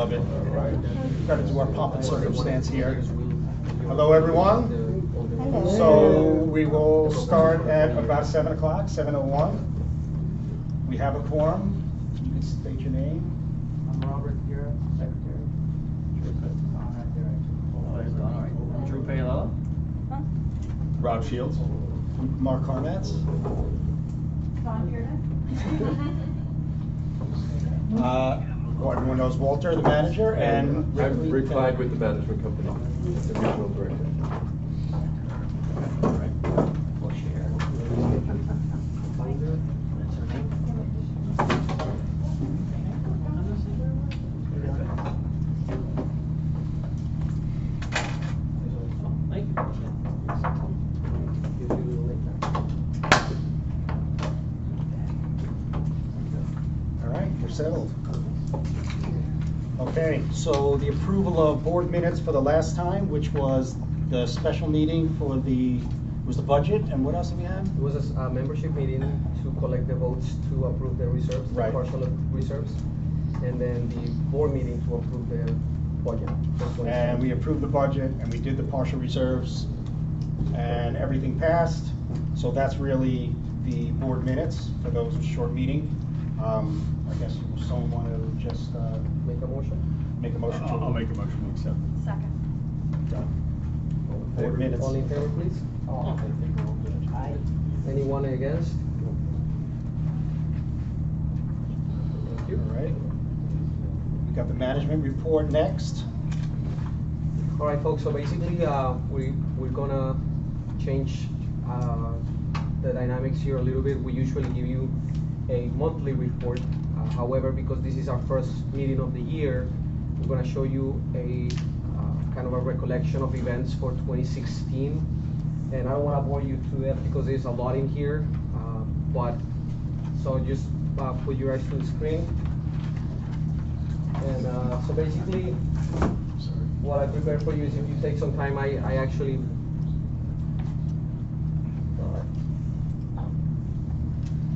love it. Got to do our pomp and circumstance here. Hello, everyone. Hello. So we will start at about 7 o'clock, 7:01. We have a quorum. You can state your name. I'm Robert Garrett, Secretary. Drew Payalella. Rob Shields. Mark Harnatz. Everyone knows Walter, the manager, and I'm Rick Clyde with the management company, the regional director. Settled. Okay, so the approval of board minutes for the last time, which was the special meeting for the budget, and what else did we have? It was a membership meeting to collect the votes to approve the reserves, Right. the partial reserves, and then the board meeting to approve the budget. And we approved the budget, and we did the partial reserves, and everything passed. So that's really the board minutes for those short meeting. I guess someone want to just Make a motion? make a motion to I'll make a motion to accept. Second. board minutes. All in favor, please? Aye. Anyone against? Thank you. All right. We got the management report next. All right, folks, so basically, we're gonna change the dynamics here a little bit. We usually give you a monthly report. However, because this is our first meeting of the year, we're gonna show you a kind of a recollection of events for 2016. And I don't wanna bore you to death because there's a lot in here, but so just put your eyes to the screen. And so basically, what I prepared for you is if you take some time, I actually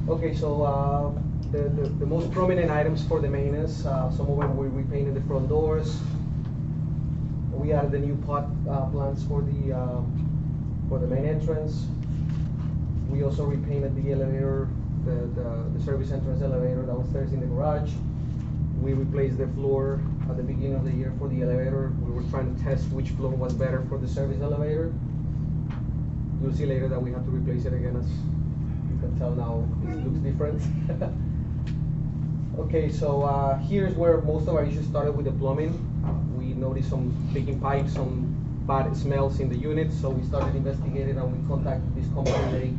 okay, so the most prominent items for the maintenance, some of them we repainted the front doors. We added the new pot plants for the main entrance. We also repainted the elevator, the service entrance elevator downstairs in the garage. We replaced the floor at the beginning of the year for the elevator. We were trying to test which floor was better for the service elevator. You'll see later that we have to replace it again, as you can tell now it looks different. Okay, so here's where most of our issues started with the plumbing. We noticed some leaking pipes, some bad smells in the unit, so we started investigating and we contacted this company.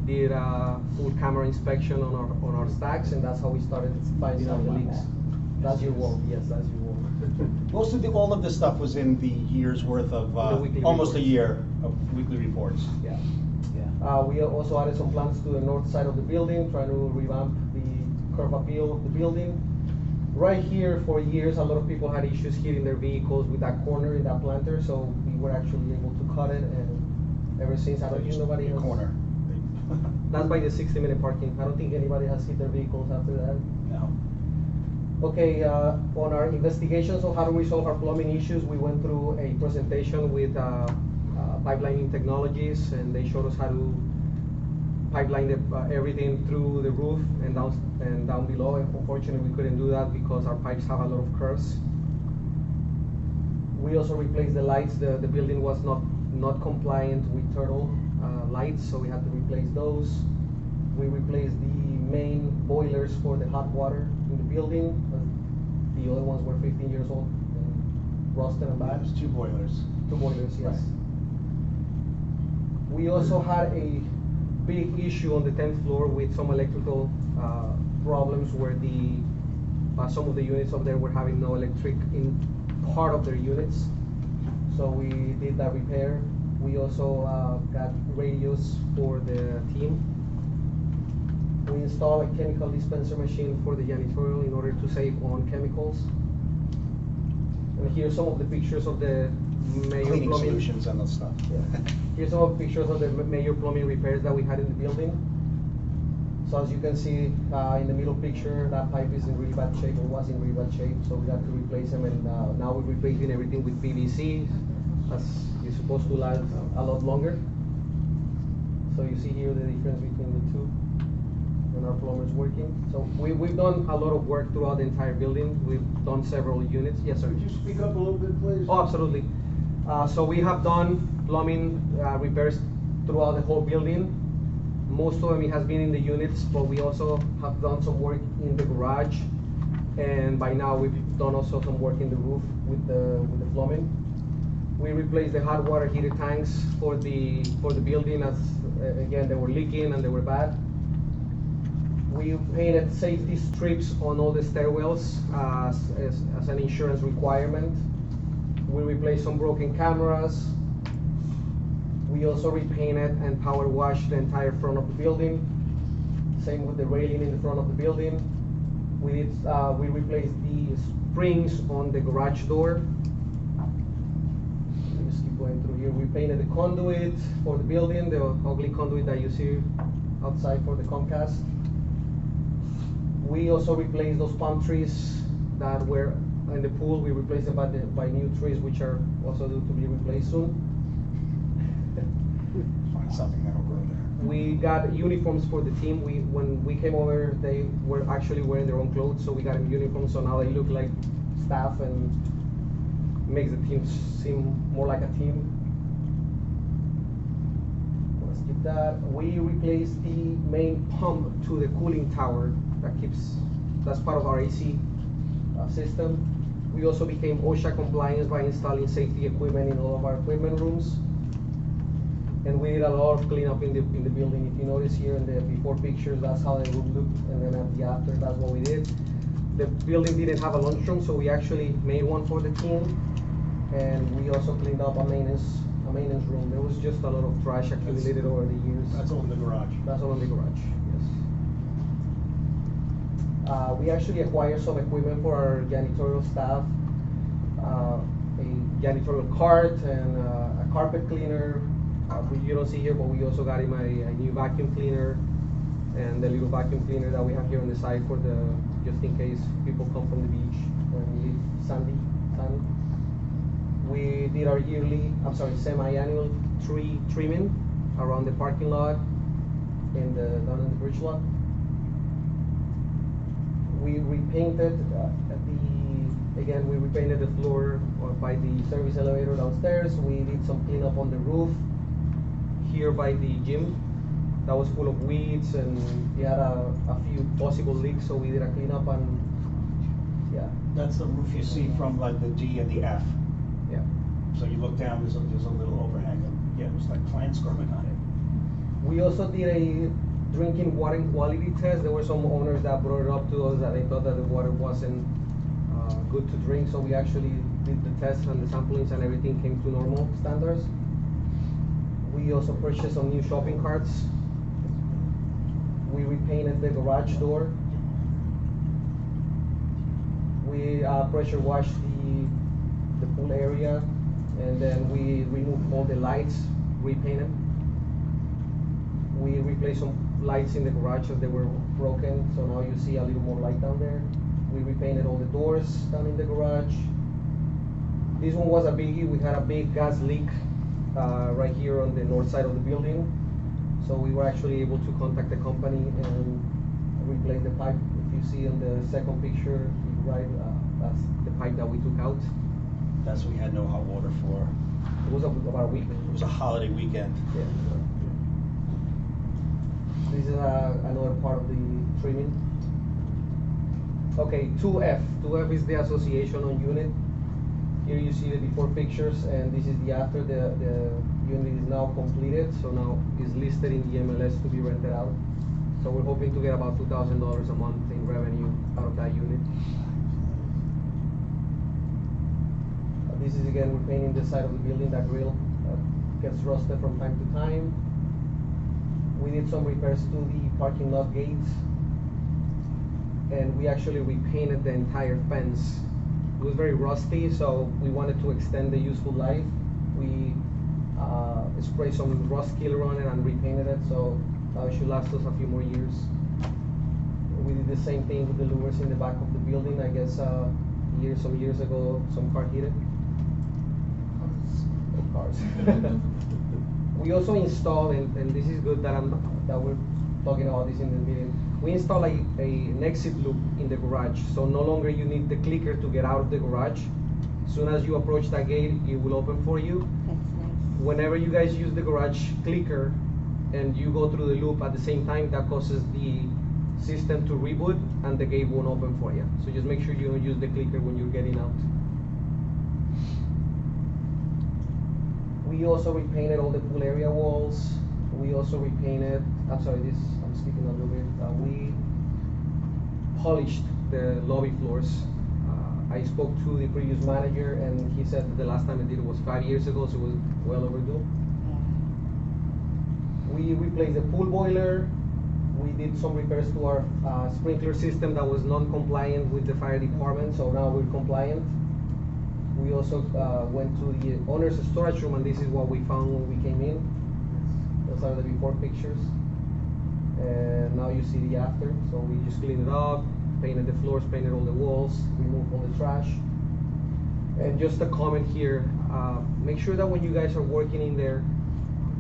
They did a full camera inspection on our stacks, and that's how we started finding out the leaks. That's your wall, yes, that's your wall. Most of all of this stuff was in the year's worth of almost a year of weekly reports. Yeah. We also added some plans to the north side of the building, trying to revamp the curb appeal of the building. Right here, for years, a lot of people had issues hitting their vehicles with that corner in that planter, so we were actually able to cut it, and ever since, I don't think nobody has. Corner. That's by the 60-minute parking. I don't think anybody has hit their vehicles after that. No. Okay, on our investigations of how to resolve our plumbing issues, we went through a presentation with pipelining technologies, and they showed us how to pipeline everything through the roof and down below. And unfortunately, we couldn't do that because our pipes have a lot of curves. We also replaced the lights. The building was not compliant with turtle lights, so we had to replace those. We replaced the main boilers for the hot water in the building. The other ones were 15 years old and rusted and bad. There's two boilers. Two boilers, yes. Right. We also had a big issue on the 10th floor with some electrical problems where some of the units up there were having no electric in part of their units. So we did that repair. We also got radios for the team. We installed a chemical dispenser machine for the janitorial in order to save on chemicals. And here's some of the pictures of the major Cleaning plumbing solutions and that stuff. Yeah. Here's some of the pictures of the major plumbing repairs that we had in the building. So as you can see in the middle picture, that pipe is in really bad shape, or was in really bad shape, so we had to replace them, and now we're replacing everything with PVC, as it's supposed to last a lot longer. So you see here the difference between the two, and our plumber's working. So we've done a lot of work throughout the entire building. We've done several units. Yes, sir. Could you speak up a little bit, please? Oh, absolutely. So we have done plumbing repairs throughout the whole building. Most of them it has been in the units, but we also have done some work in the garage, and by now we've done also some work in the roof with the plumbing. We replaced the hot water heater tanks for the building, as again they were leaking and they were bad. We painted safety strips on all the stairwells as an insurance requirement. We replaced some broken cameras. We also repainted and power washed the entire front of the building. Same with the railing in the front of the building. We replaced the springs on the garage door. Let's just keep going through here. We painted the conduit for the building, the ugly conduit that you see outside for the Comcast. We also replaced those palm trees that were in the pool. We replaced them by new trees, which are also due to be replaced soon. Find something that'll grow there. We got uniforms for the team. When we came over, they were actually wearing their own clothes, so we got them uniforms, so now they look like staff and makes the team seem more like a team. Let's skip that. We replaced the main pump to the cooling tower that's part of our AC system. We also became OSHA compliant by installing safety equipment in all of our equipment rooms. And we did a lot of cleanup in the building. If you notice here in the before pictures, that's how the room looked, and then at the after, that's what we did. The building didn't have a lunchroom, so we actually made one for the team, and we also cleaned up a maintenance room. There was just a lot of trash accumulated over the years. That's all in the garage. That's all in the garage, yes. We actually acquired some equipment for our janitorial staff, a janitorial cart and a carpet cleaner. You don't see here, but we also got him a new vacuum cleaner, and the little vacuum cleaner that we have here on the side for just in case people come from the beach and leave sand. We did our semi-annual tree trimming around the parking lot and down in the bridge lot. We repainted we repainted the floor by the service elevator downstairs. We did some cleanup on the roof here by the gym. That was full of weeds, and we had a few possible leaks, so we did a cleanup, and yeah. That's the roof you see from like the D and the F. Yeah. So you look down, there's a little overhang, and yeah, it was like plants growing on it. We also did a drinking water quality test. There were some owners that brought it up to us that they thought that the water wasn't good to drink, so we actually did the test, and the samplings and everything came to normal standards. We also purchased some new shopping carts. We repainted the garage door. We pressure washed the pool area, and then we removed all the lights, repainted. We replaced some lights in the garage as they were broken, so now you see a little more light down there. We repainted all the doors down in the garage. This one was a biggie. We had a big gas leak right here on the north side of the building. So we were actually able to contact the company and replace the pipe. If you see in the second picture, right, that's the pipe that we took out. That's what we had no hot water for. It was about a week. It was a holiday weekend. Yeah. This is another part of the trimming. Okay, 2F. 2F is the association on unit. Here you see the before pictures, and this is the after. The unit is now completed, so now is listed in the MLS to be rented out. So we're hoping to get about $2,000 a month in revenue out of that unit. This is again, we're painting the side of the building, that grill gets rusted from time to time. We did some repairs to the parking lot gates, and we actually repainted the entire fence. It was very rusty, so we wanted to extend the useful life. We sprayed some rust killer on it and repainted it, so it should last us a few more years. We did the same thing with the louvers in the back of the building. I guess some years ago, some car hit it. Cars. We also install, and this is good that we're talking about this in the meeting. We install an exit loop in the garage, so no longer you need the clicker to get out of the garage. As soon as you approach that gate, it will open for you. That's nice. Whenever you guys use the garage clicker and you go through the loop at the same time, that causes the system to reboot and the gate won't open for you. So just make sure you don't use the clicker when you're getting out. We also repainted all the pool area walls. We also repainted, I'm speaking a little bit. We polished the lobby floors. I spoke to the previous manager and he said that the last time I did it was 5 years ago, so it was well overdue. We replaced the pool boiler. We did some repairs to our sprinkler system that was non-compliant with the fire department, so now we're compliant. We also went to the owner's storage room, and this is what we found when we came in. Those are the before pictures. And now you see the after. So we just cleaned it up, painted the floors, painted all the walls, removed all the trash. And just a comment here, make sure that when you guys are working in there,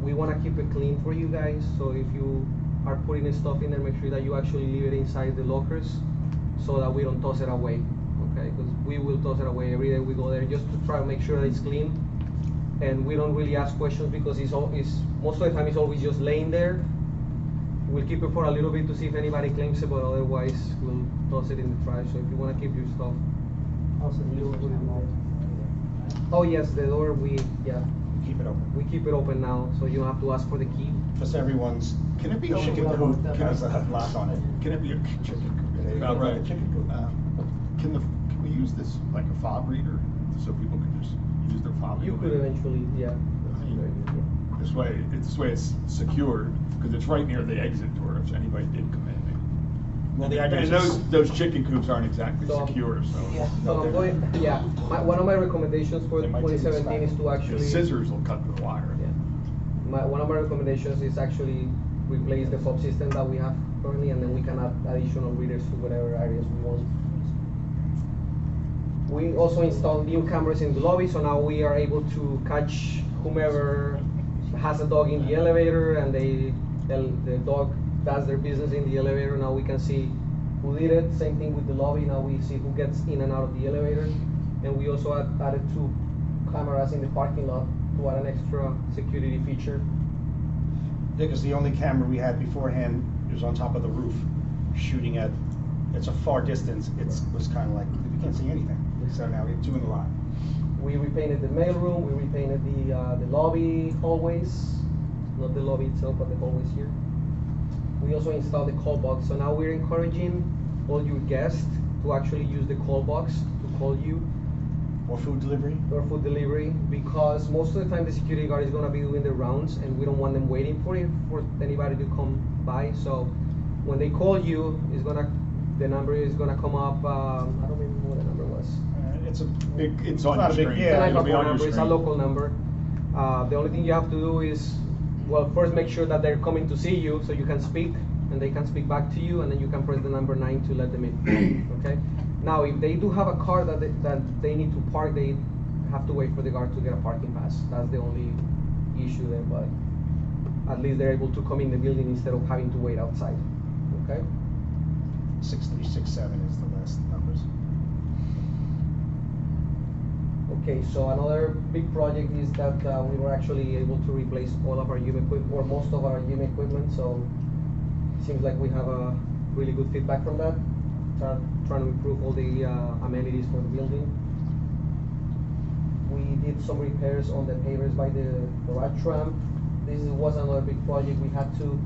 we want to keep it clean for you guys. So if you are putting the stuff in there, make sure that you actually leave it inside the lockers so that we don't toss it away. Okay, because we will toss it away every day we go there just to try to make sure that it's clean. And we don't really ask questions because most of the time it's always just laying there. We'll keep it for a little bit to see if anybody claims it, but otherwise we'll toss it in the trash. So if you want to keep your stuff. Also, the doors have all. Oh yes, the door We keep it open. we keep it open now, so you don't have to ask for the key. Just everyone's Can it be a chicken chicken coop coop? has a lock on it. Can it be a chicken coop? About right. Chicken coop. Can we use this like a fob reader so people can just use their fob reader? You could eventually, yeah. This way it's secured because it's right near the exit door if anybody did come in. Well, the And idea is those chicken coops aren't exactly So- secure, so. So I'm going, one of my recommendations for They might take 2017 is to The actually. scissors will cut the wire. Yeah. One of my recommendations is actually replace the fob system that we have currently, and then we can add additional readers to whatever areas we want. We also installed new cameras in the lobby, so now we are able to catch whomever has a dog in the elevator and the dog does their business in the elevator. Now we can see who did it. Same thing with the lobby. Now we see who gets in and out of the elevator. And we also added 2 cameras in the parking lot to add an extra security feature. Yeah, because the only camera we had beforehand was on top of the roof, shooting at, it's a far distance. It was kind of like, we can't see anything. So now we have 2 in the lot. We repainted the mailroom. We repainted the lobby hallways, not the lobby itself, but the hallways here. We also installed the call box. So now we're encouraging all your guests to actually use the call box to call you. Or food delivery. Or food delivery, because most of the time the security guard is gonna be doing the rounds, and we don't want them waiting for anybody to come by. So when they call you, the number is gonna come up. I don't remember what the number was. It's It's on not your a big- screen. yeah, It's It'll be on your number. It's a screen. local number. The only thing you have to do is, well, first make sure that they're coming to see you, so you can speak, and they can speak back to you, and then you can press the number 9 to let them in. Okay. Now, if they do have a car that they need to park, they have to wait for the guard to get a parking pass. That's the only issue there, but at least they're able to come in the building instead of having to wait outside. Okay. 6367 is the last numbers. Okay, so another big project is that we were actually able to replace all of our gym equipment, or most of our gym equipment, so it seems like we have a really good feedback from that. Trying to improve all the amenities for the building. We did some repairs on the pavers by the garage ramp. This was another big project. We had to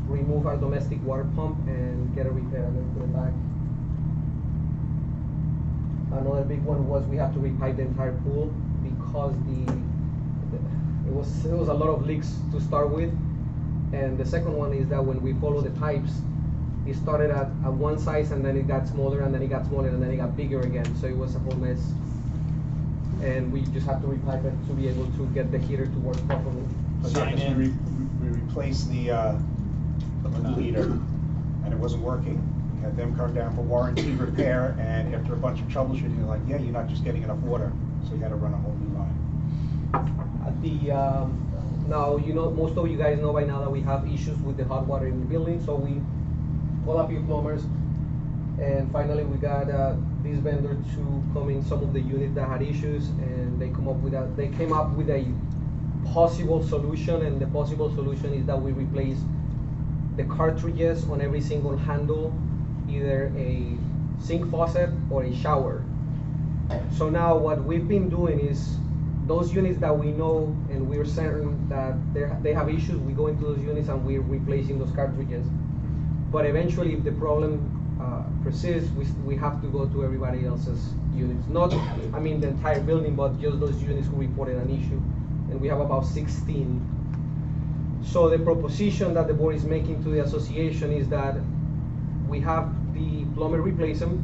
remove our domestic water pump and get a repair and then put it back. Another big one was we had to repipe the entire pool because it was a lot of leaks to start with. And the second one is that when we follow the pipes, it started at one size and then it got smaller and then it got smaller and then it got bigger again. So it was a whole mess. And we just had to repipe it to be able to get the heater to work properly. Sign in. We replaced the heater, and it wasn't working. had them come down for warranty repair, and after a bunch of troubleshooting, they're like, yeah, you're not just getting enough water, so you had to run a whole new line. Now, you know, most of you guys know by now that we have issues with the hot water in the building, so we call a few plumbers, and finally we got this vendor to come in some of the units that had issues, and they came up with a possible solution, and the possible solution is that we replace the cartridges on every single handle, either a sink faucet or a shower. So now what we've been doing is those units that we know and we're certain that they have issues, we go into those units and we're replacing those cartridges. But eventually, if the problem persists, we have to go to everybody else's units. Not, I mean, the entire building, but just those units who reported an issue. And we have about 16. So the proposition that the board is making to the association is that we have the plumber replace them.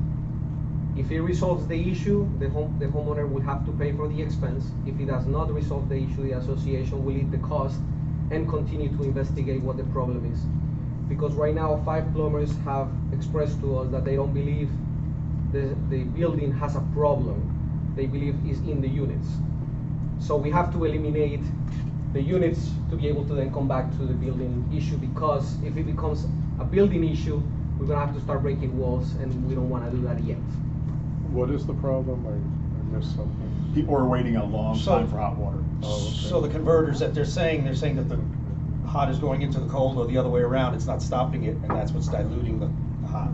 If he resolves the issue, the homeowner will have to pay for the expense. If he does not resolve the issue, the association will eat the cost and continue to investigate what the problem is. Because right now, 5 plumbers have expressed to us that they don't believe the building has a problem. They believe it's in the units. So we have to eliminate the units to be able to then come back to the building issue, because if it becomes a building issue, we're gonna have to start breaking walls, and we don't wanna do that yet. What is the problem? I missed something. People are waiting a long So- time for hot water. Oh, okay. So the converters that they're saying that the hot is going into the cold, or the other way around, it's not stopping it, and that's what's diluting the hot.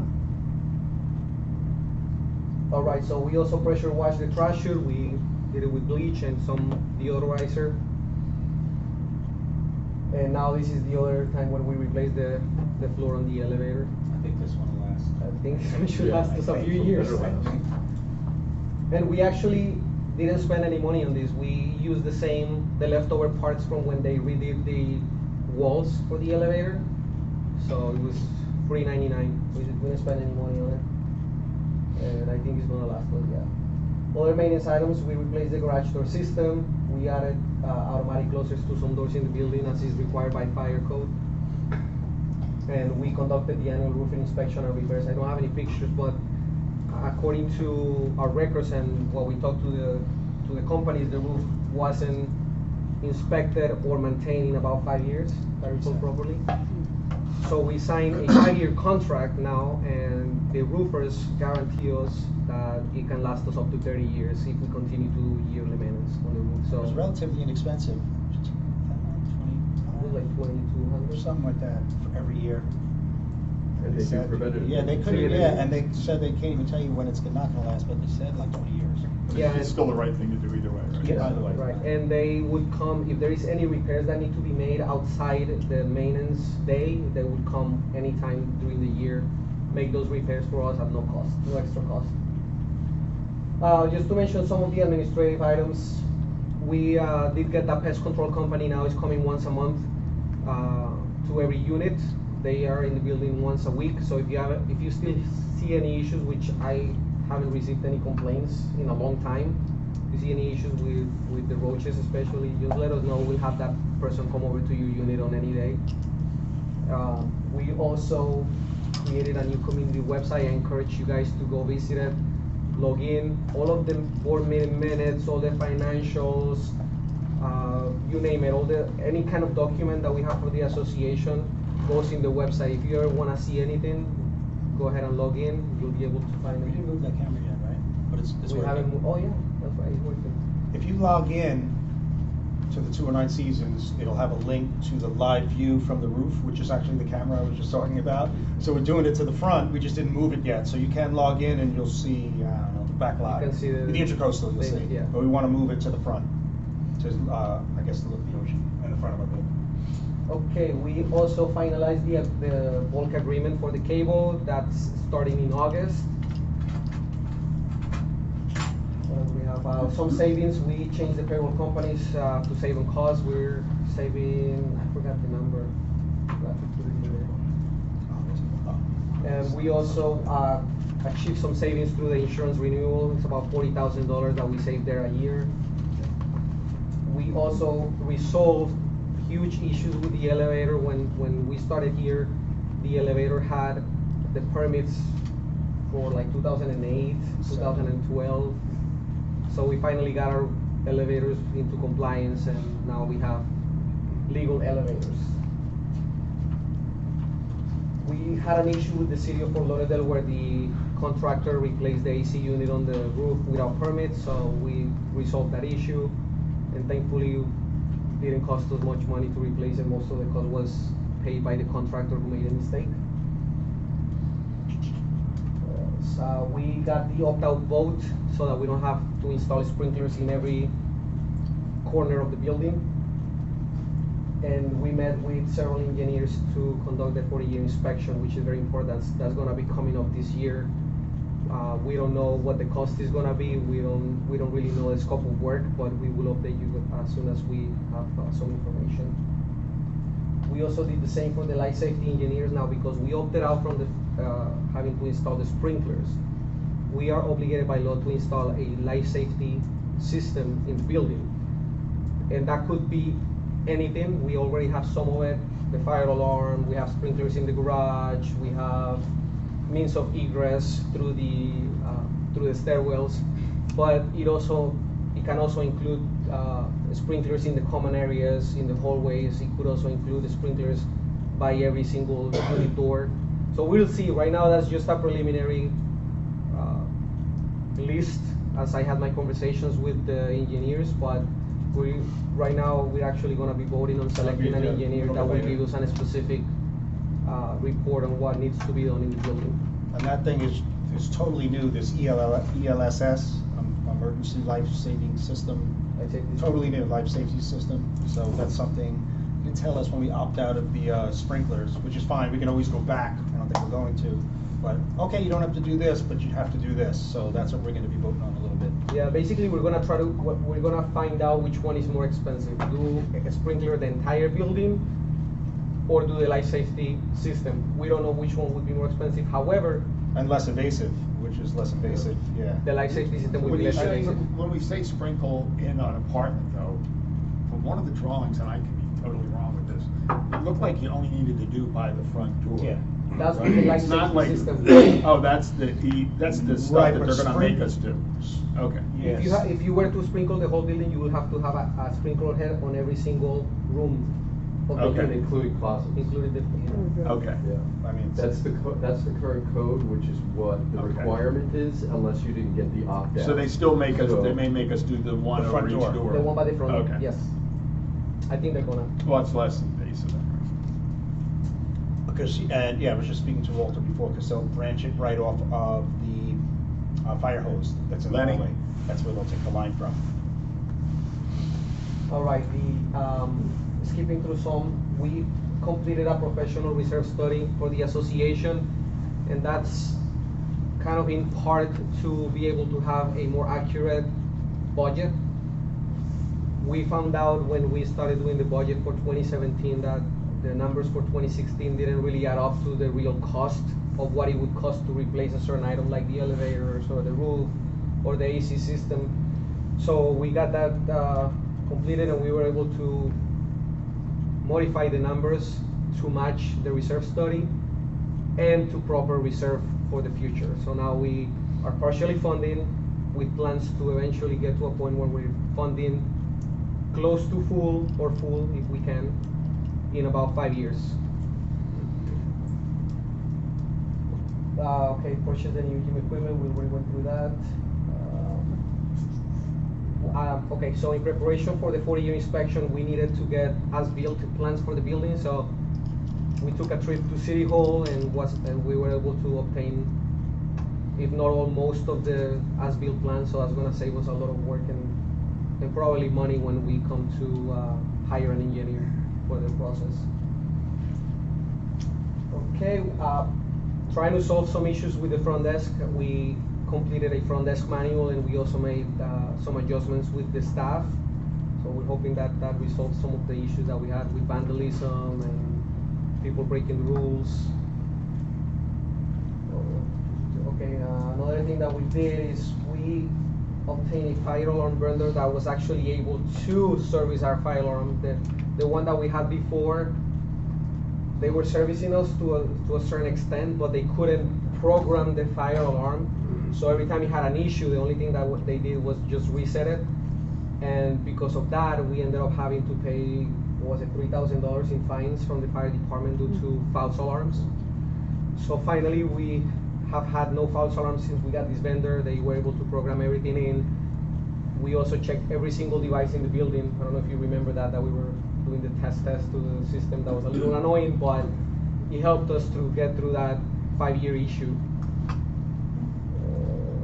All right, so we also pressure wash the trash chute. We did it with bleach and some deodorizer. And now this is the other time when we replace the floor on the elevator. I think this one will last. I think it should Yeah, last us a few years. And we actually didn't spend any money on this. We used the leftover parts from when they redid the walls for the elevator. So it was $3.99. We didn't spend any money on it. And I think it's gonna last us, yeah. Other maintenance items, we replaced the garage door system. We added automatic closers to some doors in the building as is required by fire code. And we conducted the annual roofing inspection and repairs. I don't have any pictures, but according to our records and what we talked to the companies, the roof wasn't inspected or maintained in about 5 years, if I recall properly. So we signed a 5-year contract now, and the roofers guarantee us that it can last us up to 30 years if we continue to do yearly maintenance on the roof. It So was relatively inexpensive. it was like Or $2,200. something like that for every year. And they do said- preventative Yeah, they couldn't, maintenance. yeah, and they said they can't even tell you when it's not gonna last, but they said like 20 years. But Yeah, it's still the right thing to do either way, right? Yes. Either way. Right, and they would come, if there is any repairs that need to be made outside the maintenance day, they would come anytime during the year, make those repairs for us at no cost, no extra cost. Just to mention some of the administrative items, we did get that pest control company now is coming once a month to every unit. They are in the building once a week, so if you still see any issues, which I haven't received any complaints in a long time, if you see any issues with the roaches especially, just let us know. We'll have that person come over to your unit on any day. We also created a new community website. I encourage you guys to go visit it, log in, all of the board meeting minutes, all the financials, you name it, any kind of document that we have for the association goes in the website. If you ever wanna see anything, go ahead and log in, you'll be able to find We didn't it. move that camera yet, right? But it's We haven't, working. oh yeah, that's right, it's working. If you log in to the 209 Seasons, it'll have a link to the live view from the roof, which is actually the camera I was just talking about. So we're doing it to the front, we just didn't move it yet. So you can log in and you'll see, I don't know, the back lot. can see the intercoastal, you'll see. thing, yeah. But we want to move it to the front, to, I guess, to look at the ocean in the front of our building. Okay, we also finalized the bulk agreement for the cable. That's starting in August. We have some savings. We changed the payroll companies to save on costs. We're saving, I forgot the number. I have to put it in there. And we also achieved some savings through the insurance renewal. It's about $40,000 that we saved there a year. We also resolved huge issues with the elevator. When we started here, the elevator had the permits for like 2008, 2012. So we finally got our elevators into compliance, and now we have legal elevators. We had an issue with the city of Fort Lauderdale where the contractor replaced the AC unit on the roof without permit, so we resolved that issue, and thankfully it didn't cost us much money to replace it. Most of the cost was paid by the contractor who made a mistake. So we got the opt-out vote so that we don't have to install sprinklers in every corner of the building. And we met with several engineers to conduct the 40-year inspection, which is very important. That's gonna be coming up this year. We don't know what the cost is gonna be. We don't really know the scope of work, but we will update you as soon as we have some information. We also did the same for the life safety engineers now, because we opted out from the having to install the sprinklers. We are obligated by law to install a life safety system in the building, and that could be anything. We already have some of it: the fire alarm, we have sprinklers in the garage, we have means of egress through the stairwells, but it can also include sprinklers in the common areas, in the hallways. It could also include the sprinklers by every single unit door. So we'll see. Right now, that's just a preliminary list, as I had my conversations with the engineers, but right now we're actually going to be voting on selecting an engineer that will give us a specific report on what needs to be done in the building. And that thing is totally new, this ELSS, Emergency Life Saving System. Totally new life safety system. So that's something you can tell us when we opt out of the sprinklers, which is fine. We can always go back. I don't think we're going to. But okay, you don't have to do this, but you have to do this. So that's what we're going to be voting on a little bit. Yeah, basically we're gonna find out which one is more expensive. Do a sprinkler the entire building, or do the life safety system? We don't know which one would be more expensive. However, And less invasive, which is less invasive, yeah. the life safety system would When be you less say, invasive. when we say sprinkle in an apartment though, from one of the drawings, and I could be totally wrong with this, it looked like you only needed to do by the front door. Yeah. That's Right? the life It's not safety like- system. Oh, that's the stuff Right, that but they're gonna make spring- us do. Okay. If Yes. you were to sprinkle the whole building, you will have to have a sprinkler head on every single room of the Okay. unit, Including closets. including the. Okay. Yeah. I mean, That's the current code, which is what the Okay. requirement is, unless you didn't get the opt-out. So they still make us, So- they may make us do the one The over front each door. door. The one by the front, Okay. yes. I think they're gonna. Well, it's less invasive. because, and yeah, I was just speaking to Walter before, because they'll branch it right off of the fire hose that's in the Lenny. hallway. That's where they'll take the line from. All right, skipping through some, we completed a professional reserve study for the association, and that's kind of in part to be able to have a more accurate budget. We found out when we started doing the budget for 2017 that the numbers for 2016 didn't really add up to the real cost of what it would cost to replace a certain item like the elevators or the roof or the AC system. So we got that completed, and we were able to modify the numbers to match the reserve study and to proper reserve for the future. So now we are partially funding with plans to eventually get to a point where we're funding close to full or full, if we can, in about 5 years. Okay, purchase the new gym equipment, we already went through that. Okay, so in preparation for the 40-year inspection, we needed to get as-built plans for the building, so we took a trip to City Hall and we were able to obtain, if not all, most of the as-built plans, so that's gonna save us a lot of work and probably money when we come to hire an engineer for the process. Okay, trying to solve some issues with the front desk. We completed a front desk manual, and we also made some adjustments with the staff. So we're hoping that resolves some of the issues that we had with vandalism and people breaking the rules. Okay, another thing that we did is we obtained a fire alarm vendor that was actually able to service our fire alarm. The one that we had before they were servicing us to a certain extent, but they couldn't program the fire alarm. So every time it had an issue, the only thing that they did was just reset it. And because of that, we ended up having to pay, what was it, $3,000 in fines from the fire department due to false alarms. So finally, we have had no false alarms since we got this vendor. They were able to program everything in. We also checked every single device in the building. I don't know if you remember that we were doing the test to the system. That was a little annoying, but it helped us to get through that 5-year issue.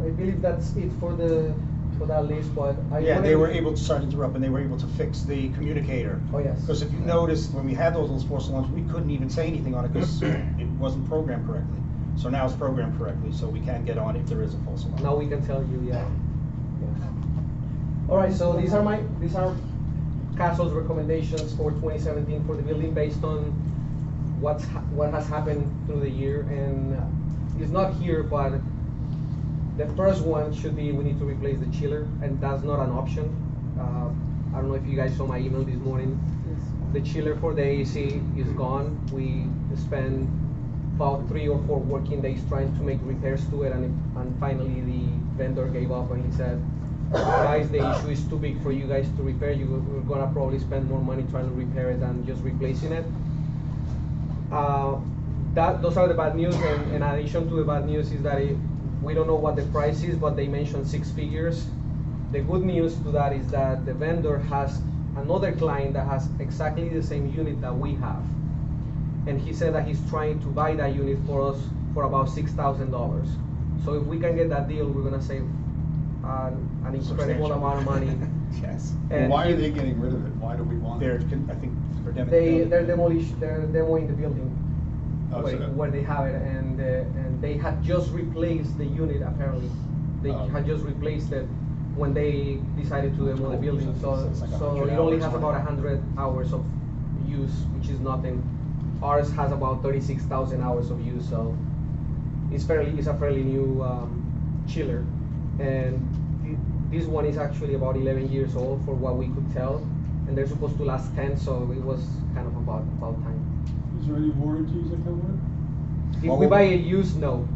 I believe that's it for that list, but Yeah, they were able to, sorry to interrupt, and they were able to fix the communicator. Oh, yes. Because if you noticed, when we had those little false alarms, we couldn't even say anything on it because it wasn't programmed correctly. So now it's programmed correctly, so we can get on if there is a false alarm. Now we can tell you, yeah. All right, so these are Castle's recommendations for 2017 for the building based on what has happened through the year, and it's not here, but the first one should be we need to replace the chiller, and that's not an option. I don't know if you guys saw my email this morning. The chiller for the AC is gone. We spent about 3 or 4 working days trying to make repairs to it, and finally the vendor gave up and he said, guys, the issue is too big for you guys to repair. We're gonna probably spend more money trying to repair it than just replacing it. Those are the bad news, and in addition to the bad news is that we don't know what the price is, but they mentioned 6 figures. The good news to that is that the vendor has another client that has exactly the same unit that we have. And he said that he's trying to buy that unit for us for about $6,000. So if we can get that deal, we're gonna save an incredible amount of money. Yes. And Why are they getting rid of it? Why do we want They're, it? I think, for them. they're demoing the building Oh, so that- where they have it, and they had just replaced the unit apparently. They Oh. had just replaced it when they decided to demo the building. So It's like so 100 it only hours has on about it. 100 hours of use, which is nothing. Ours has about 36,000 hours of use, so it's a fairly new chiller, and this one is actually about 11 years old for what we could tell, and they're supposed to last 10, so it was kind of about time. Is there any warranties that come with it? If we buy it used, no.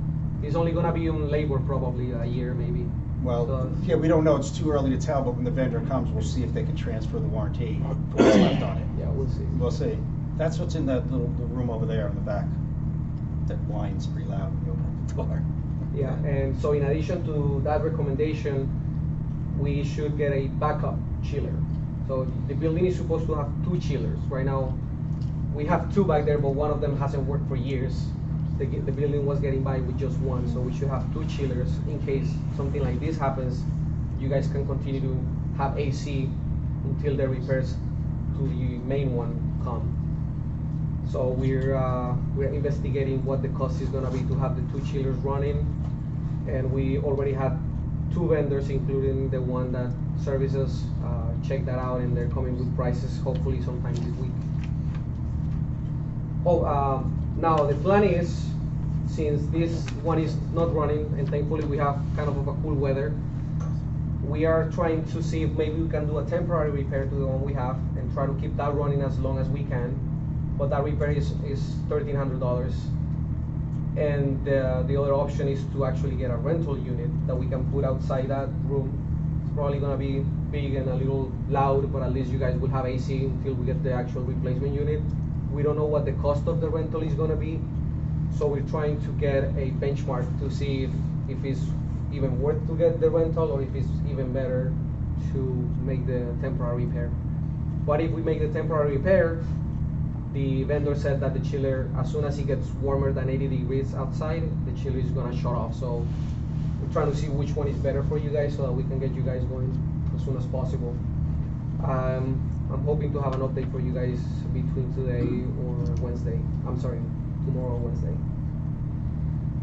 It's only gonna be on labor probably a year maybe. Well, So- yeah, we don't know, it's too early to tell, but when the vendor comes, we'll see if they can transfer the warranty for what's left on it. Yeah, we'll see. We'll see. That's what's in that the room over there in the back. That whines pretty loud when you open up the door. Yeah, and so in addition to that recommendation, we should get a backup chiller. So the building is supposed to have 2 chillers. Right now, we have 2 back there, but one of them hasn't worked for years. The building was getting by with just one, so we should have 2 chillers in case something like this happens. You guys can continue to have AC until the repairs to the main one come. So we're investigating what the cost is gonna be to have the 2 chillers running, and we already had 2 vendors, including the one that services, check that out, and they're coming with prices hopefully sometime this week. Now the plan is, since this one is not running, and thankfully we have kind of a cool weather, we are trying to see if maybe we can do a temporary repair to the one we have and try to keep that running as long as we can. But that repair is $1,300. And the other option is to actually get a rental unit that we can put outside that room. It's probably gonna be big and a little loud, but at least you guys will have AC until we get the actual replacement unit. We don't know what the cost of the rental is gonna be, so we're trying to get a benchmark to see if it's even worth to get the rental or if it's even better to make the temporary repair. But if we make the temporary repair, the vendor said that the chiller, as soon as it gets warmer than 80 degrees outside, the chiller is gonna shut off. So we're trying to see which one is better for you guys so that we can get you guys going as soon as possible. I'm hoping to have an update for you guys between today or Wednesday. I'm sorry, tomorrow or Wednesday.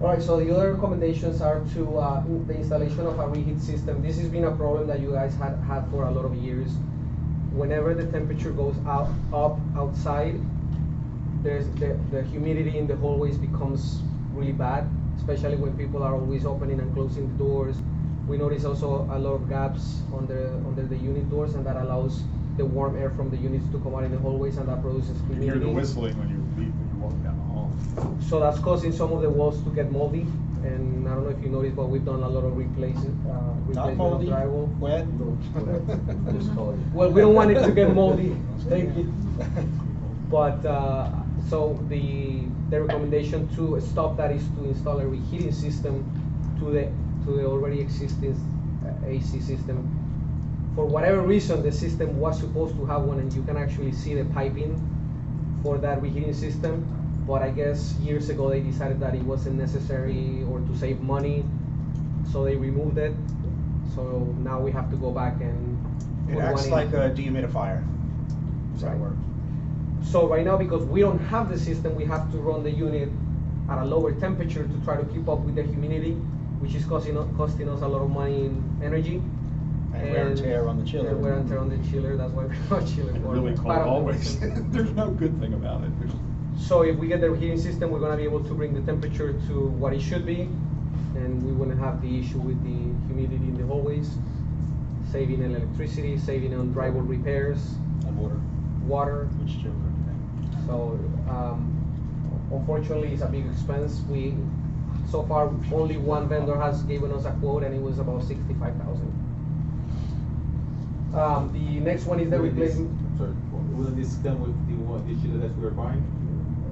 All right, so the other recommendations are to the installation of a reheat system. This has been a problem that you guys had for a lot of years. Whenever the temperature goes up outside, the humidity in the hallways becomes really bad, especially when people are always opening and closing the doors. We notice also a lot of gaps under the unit doors, and that allows the warm air from the units to come out in the hallways, and that produces You humidity. hear the whistling when you walk down the hall. So that's causing some of the walls to get moldy, and I don't know if you noticed, but we've done a lot of replacement Not of moldy, drywall. wet. Just call it. Well, we don't want it to get moldy. Thank you. But so the recommendation to stop that is to install a reheating system to the already existing AC system. For whatever reason, the system was supposed to have one, and you can actually see the piping for that reheating system. But I guess years ago they decided that it wasn't necessary or to save money, so they removed it. So now we have to go back and It put acts one like in. a dehumidifier. Does that Right. work? So right now, because we don't have the system, we have to run the unit at a lower temperature to try to keep up with the humidity, which is costing us a lot of money in energy. And wear and tear on the chiller. And wear and tear on the chiller, that's why we're not chiller. for Really it. cold Part of the always. reason. There's no good thing about it. So if we get the heating system, we're gonna be able to bring the temperature to what it should be, and we wouldn't have the issue with the humidity in the hallways, saving in electricity, saving on drywall repairs, And water, water. which chills everything. So unfortunately, it's a big expense. So far only one vendor has given us a quote, and it was about 65,000. The next one is the replacement. Sorry, will this come with the chiller that we're buying?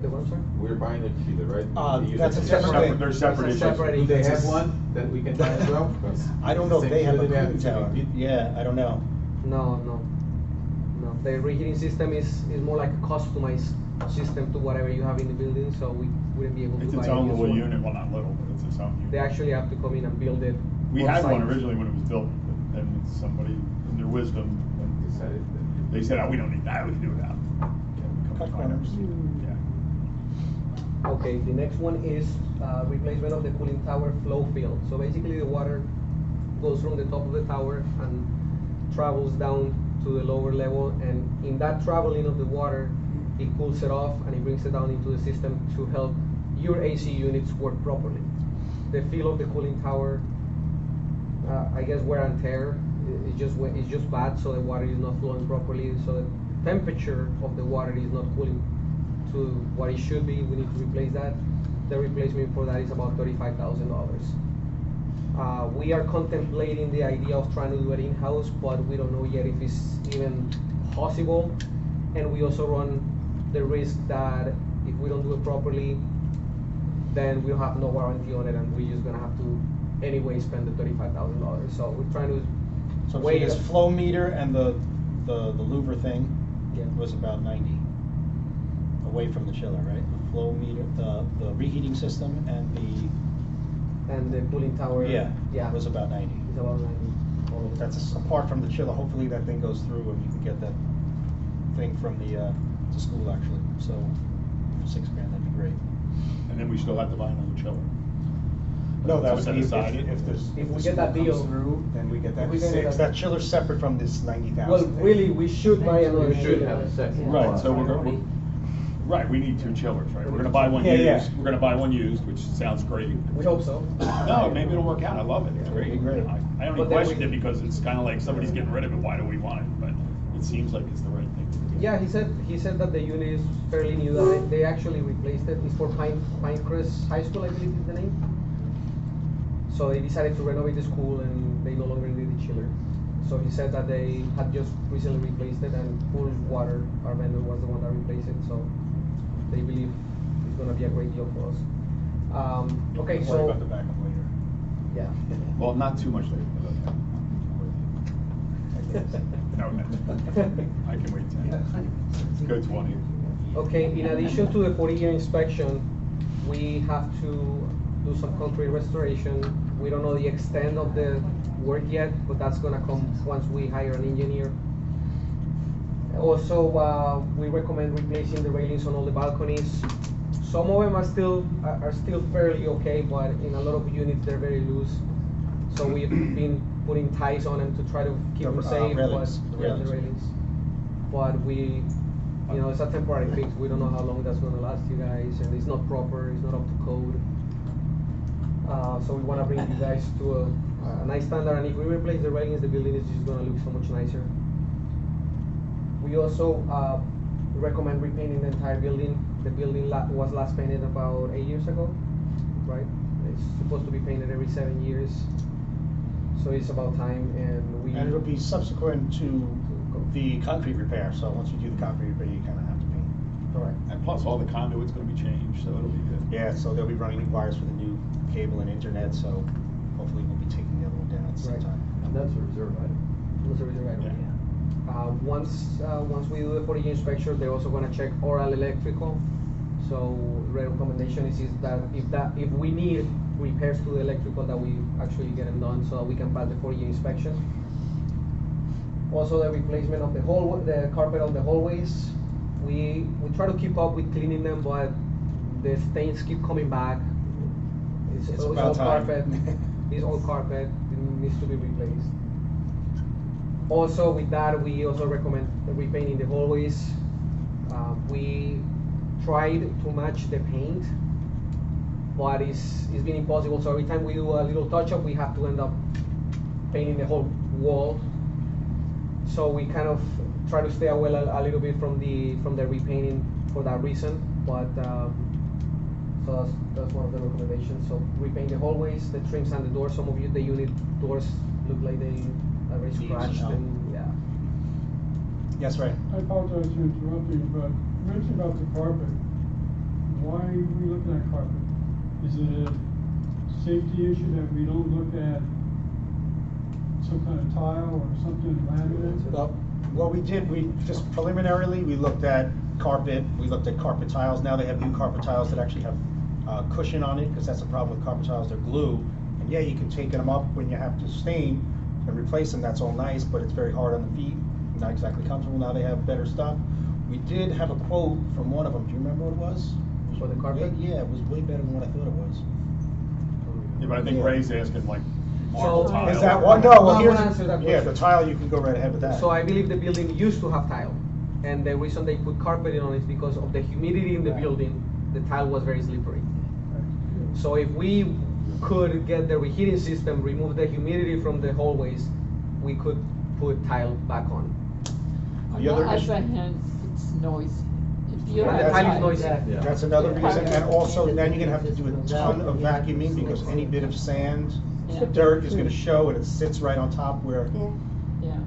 The one, sir? We're buying a chiller, right? They use That's it a as separate thing. They're separate That's a issues. separate Do they issue. have one that we can buy as well? Because I don't know if same they have a chiller they cooling the same tower. heat. Yeah, I don't know. No. The reheating system is more like a customized system to whatever you have in the building, so we wouldn't be able to It's buy its a own used little one. unit, well, not little, but it's its own unit. They actually have to come in and build it. We on had one site. originally when it was built, but then somebody, in their wisdom, Decided that- they said, oh, we don't need that, we can do it now. Cut corners. Yeah. Okay, the next one is replacement of the cooling tower flow field. So basically the water goes from the top of the tower and travels down to the lower level, and in that traveling of the water, it cools it off and it brings it down into the system to help your AC units work properly. The feel of the cooling tower, I guess wear and tear, it's just bad, so the water is not flowing properly, so the temperature of the water is not cooling to what it should be. We need to replace that. The replacement for that is about $35,000. We are contemplating the idea of trying to do it in-house, but we don't know yet if it's even possible. And we also run the risk that if we don't do it properly, then we'll have no warranty on it, and we're just gonna have to anyway spend the $35,000. So we're trying to So weigh this it. flow meter and the louver thing Yeah. was about 90. Away from the chiller, right? The flow meter, the reheating system and the cooling tower. yeah, Yeah. was about 90. It's about 90. That's apart from the chiller. Hopefully that thing goes through and we can get that thing from the to school actually. So for $6,000, that'd be great. And then we still have to buy another chiller. No, that would Set be aside if it. there's, If we the get that school comes deal- through, then we get if that we get 6. that- That chiller's separate from this 90,000. Well, thing. really, we should buy another. We should chiller. have a second. Right, so right, we need 2 chillers, right? We're gonna buy one Yeah, yeah. used, we're gonna buy one used, which sounds great. We hope so. No, maybe it'll work out, I love it, it's great. It'll be great. I only But then questioned we- it because it's kinda like somebody's getting rid of it, why do we want it? But it seems like it's the right thing to do. Yeah, he said that the unit is fairly new, that they actually replaced it. It's for Pinecrest High School, I believe is the name. So they decided to renovate the school and they no longer need the chiller. So he said that they had just recently replaced it, and Pool Water, our vendor, was the one that replaced it, so they believe it's gonna be a great deal for us. Okay, Worry so, about the backup later. yeah. Well, not too much later, but okay. No, no. I can wait 10. Go 20. Okay, in addition to the 40-year inspection, we have to do some concrete restoration. We don't know the extent of the work yet, but that's gonna come once we hire an engineer. Also, we recommend replacing the railings on all the balconies. Some of them are still fairly okay, but in a lot of units, they're very loose. So we've been putting ties on them to try to keep them safe, railings, but, the yeah, the railings. railings. But we, it's a temporary fix. We don't know how long that's gonna last you guys, and it's not proper, it's not up to code. So we wanna bring you guys to a nice standard, and if we replace the railings, the building is just gonna look so much nicer. We also recommend repainting the entire building. The building was last painted about 8 years ago, right? It's supposed to be painted every 7 years, so it's about time. And it'll be subsequent to the concrete repair, so once you do the concrete repair, you kinda have to paint. Correct. And plus, all the conduit's gonna be changed, so it'll be good. Yeah, so they'll be running new wires for the new cable and internet, so hopefully we'll be taking the other one down at the same Right. time. And that's a reserve item. Those are really right. Yeah. Once we do the 40 inspection, they're also gonna check oral electrical. So the recommendation is that if we need repairs to the electrical, that we actually get them done so we can pass the 40 inspection. Also the replacement of the carpet of the hallways. We try to keep up with cleaning them, but the stains keep coming back. It's all about time. carpet. It's all carpet. It needs to be replaced. Also, with that, we also recommend repainting the hallways. We tried to match the paint, but it's been impossible. So every time we do a little touch-up, we have to end up painting the whole wall. So we kind of try to stay away a little bit from the repainting for that reason. But so that's one of the recommendations. So repaint the hallways, the trims, and the doors. Some of the unit doors look like they are very Leaves, scratched, no. and yeah. Yes, Ray? I apologize for interrupting, but you mentioned about the carpet. Why are we looking at carpet? Is it a safety issue that we don't look at some kind of tile or something laminate? Well, what we did, we just preliminarily, we looked at carpet, we looked at carpet tiles. Now they have new carpet tiles that actually have cushion on it, because that's the problem with carpet tiles, they're glue. And yeah, you can take them up when you have to stain and replace them, that's all nice, but it's very hard on the feet, not exactly comfortable. Now they have better stuff. We did have a quote from one of them, do you remember what it was? For the carpet? Yeah, it was way better than what I thought it was. Yeah, but I think Ray's asking like So, marble tile. Is that one? No, well, I'm here's, gonna answer that yeah, question. the tile, you can go right ahead with that. So I believe the building used to have tile, and the reason they put carpeting on it is because of the humidity in the building. The tile was very slippery. So if we could get the reheating system, remove the humidity from the hallways, we could put tile back on. The other On issue- the other hand, it's noise. If you Yeah, have the tile is tile, noisy. Yeah. That's another Yeah. reason, and also then you're gonna have to do a ton of vacuuming, because any bit of sand, Yeah. dirt is gonna show, and it sits right on top where, Yeah, Yeah.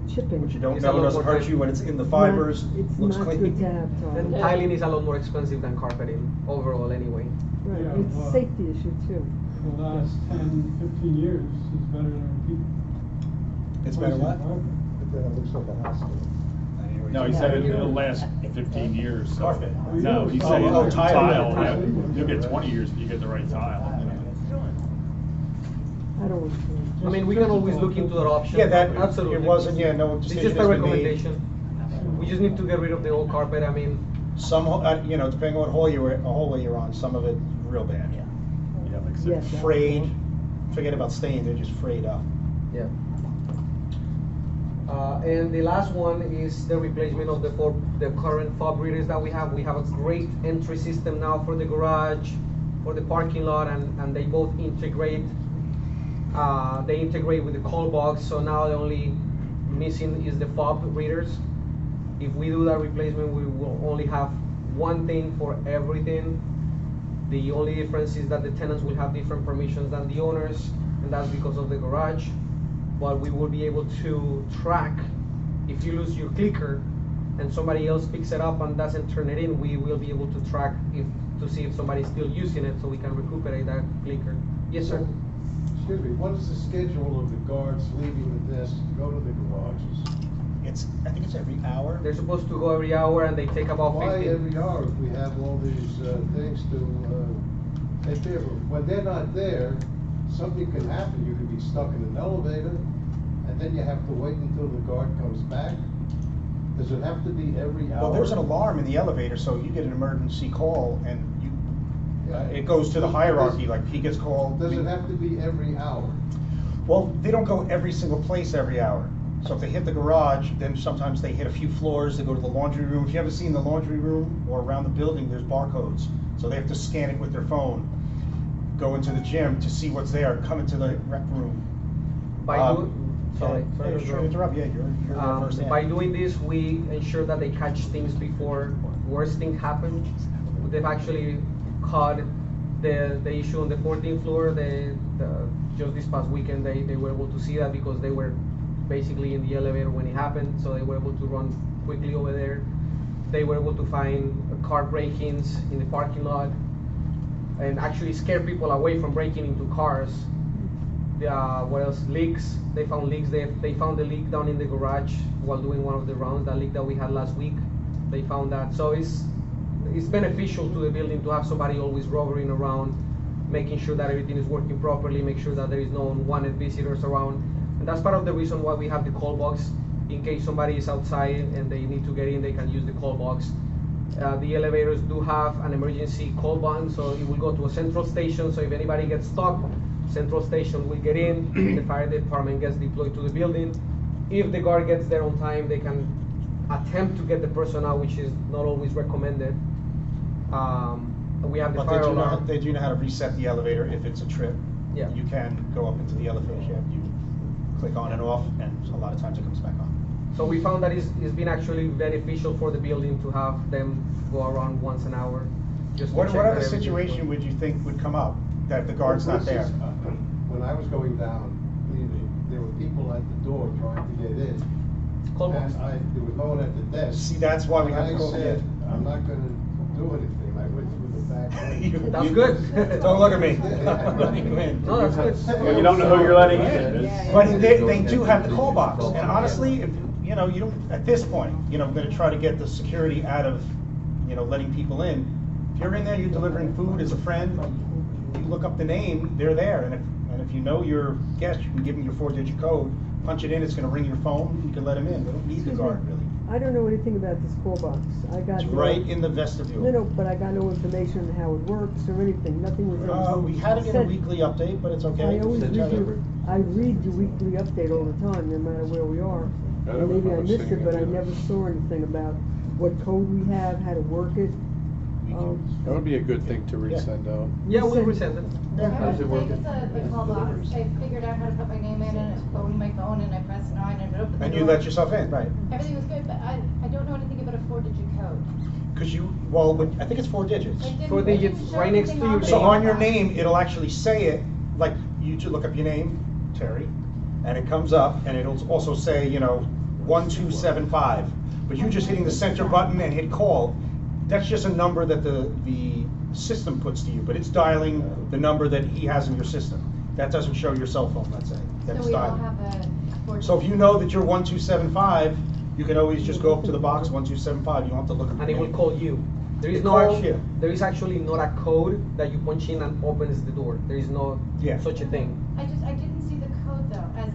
chipping. which you don't It's a know, lot doesn't more hurt you when it's in the fibers, It's looks not clean. good to have tile. And Yeah. tiling is a lot more expensive than carpeting overall anyway. Right, Yeah, it's a well- safety issue too. The last 10, 15 years is better than repeat. It's better what? Then it looks like a hospital. No, he said it'll last 15 years, so. Carpet. No, he's Oh, saying oh, tile. tile, Tile. yeah, you'll get 20 years if you get the right tile. I don't want to. I mean, we can always look into that option. Yeah, that, Absolutely. it wasn't, yeah, no It's decision just has a been made. recommendation. We just need to get rid of the old carpet. I mean, Some, you know, depending on what hallway you're on, some of it real bad. Yeah, like I Yes. said. Frayed, forget about stains, they're just frayed up. yeah. And the last one is the replacement of the current fob readers that we have. We have a great entry system now for the garage, for the parking lot, and they both integrate. They integrate with the call box, so now the only missing is the fob readers. If we do that replacement, we will only have one thing for everything. The only difference is that the tenants will have different permissions than the owners, and that's because of the garage. But we will be able to track, if you lose your clicker and somebody else picks it up and doesn't turn it in, we will be able to track to see if somebody's still using it, so we can recuperate that clicker. Yes, sir? Excuse me, what is the schedule of the guards leaving the desk to go to the garages? I think it's every hour. They're supposed to go every hour, and they take about Why 15. every hour if we have all these things to take care of? When they're not there, something can happen. You could be stuck in an elevator, and then you have to wait until the guard comes back. Does it have to be every hour? Well, there's an alarm in the elevator, so you get an emergency call, and it goes to the hierarchy, like he gets called. Does it have to be every hour? Well, they don't go every single place every hour. So if they hit the garage, then sometimes they hit a few floors, they go to the laundry room. If you ever seen the laundry room or around the building, there's barcodes. So they have to scan it with their phone. go into the gym to see what's there, come into the rec room. Sorry yeah, to sure, interrupt, yeah, you're there first. By doing this, we ensure that they catch things before worse things happen. They've actually caught the issue on the 14th floor. Just this past weekend, they were able to see that because they were basically in the elevator when it happened, so they were able to run quickly over there. They were able to find car break-ins in the parking lot and actually scare people away from breaking into cars. What else? Leaks. They found leaks. They found the leak down in the garage while doing one of the rounds. That leak that we had last week. They found that. So it's beneficial to the building to have somebody always rovering around, making sure that everything is working properly, make sure that there is no unwanted visitors around. And that's part of the reason why we have the call box. In case somebody is outside and they need to get in, they can use the call box. The elevators do have an emergency call button, so it will go to a central station. So if anybody gets stuck, central station will get in, the fire department gets deployed to the building. If the guard gets there on time, they can attempt to get the person out, which is not always recommended. We have the But fire alarm. they do know how to reset the elevator if it's a trip. Yeah. You can go up into the elevator shaft, you click on and off, and a lot of times it comes back on. So we found that it's been actually beneficial for the building to have them go around once an hour. Just to What check that other everything's situation good. would you think would come up, that the guard's For not there? instance, When I was going down, there were people at the door trying to get in. Call box. And there was no one at the desk. See, that's why we have to And go. I said, I'm not gonna do anything. I went through the back way. That's good. Don't look at me. No, that's good. Well, you don't know who you're letting in. But they do have the call box, and honestly, if, you know, you don't, at this point, you know, I'm gonna try to get the security out of, you know, letting people in. If you're in there, you're delivering food as a friend, you look up the name, they're there, and if you know your guest, you can give them your 4-digit code, punch it in, it's gonna ring your phone, you can let them in, they don't need the guard, really. I don't know anything about this call box. I got. It's right in the vestibule. No, but I got no information on how it works or anything, nothing was. We had it in a said- weekly update, but it's okay. I always Send read it over. I read the weekly update all the time, no matter where we are. I And don't maybe I remember missed seeing it, but I it either. never saw anything about what code we have, how to work it. That would be a good thing to resend out. Yeah, we'll resend it. How's it working? It's a call box. I figured out how to put my name in and it phoned my phone and I pressed 9 and it opened the And you door. let yourself in, right? Everything was good, but I don't know anything about a 4-digit code. Because well, I think it's 4 digits. It didn't- 4 it didn't digits show right next to anything your the So name. on your call box. name, it'll actually say it, like you should look up your name, Terry, and it comes up, and it'll also say, you know, 1275. But you just hitting the center button and hit call, that's just a number that the system puts to you, but it's dialing the number that he has in your system. That doesn't show your cell phone, let's say. So That's we all dialing. have a 4-digit. So if you know that you're 1275, you can always just go up to the box, 1275, you don't have to look at the And it will name. call you. There is It no calls you. there is actually not a code that you punch in and opens the door. There is no Yeah. such a thing. I didn't see the code though, as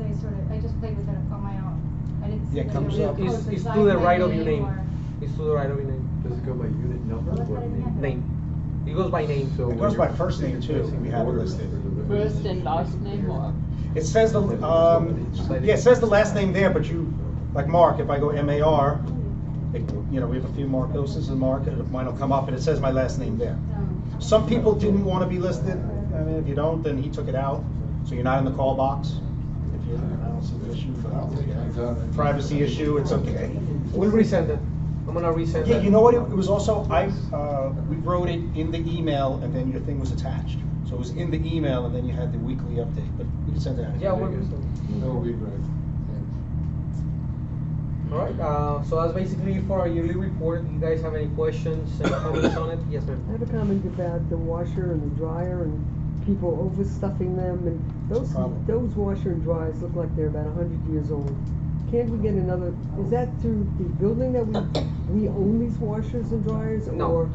I just played with it on my own. I didn't see Yeah, it that comes there up. was a code It's beside to the my right of your name name. or- It's to the right of your name. Does it go by unit number or name? Name. It goes by name. So It when goes by you're first name, too. placing We the have it order listed. for the- First and last name or? It says it says the last name there, but like Mark, if I go M-A-R, you know, we have a few Mark Doses and Mark, and mine will come up and it says my last name there. Some people didn't want to be listed. I mean, if you don't, then he took it out, so you're not in the call box. If you, I don't see the issue, but privacy issue, it's okay. We'll resend it. I'm gonna resend Yeah, it. you know what, it was also, we wrote it in the email and then your thing was attached. So it was in the email and then you had the weekly update, but we can send it out. Yeah, we'll resend it. That would be great. All right, so that's basically for our yearly report. You guys have any questions, any comments on it? Yes, I ma'am. have a comment about the washer and the dryer and people overstuffing them, and those washer and dryers look like they're about 100 years old. Can't we get another, is that through the building that we own these washers and dryers? No.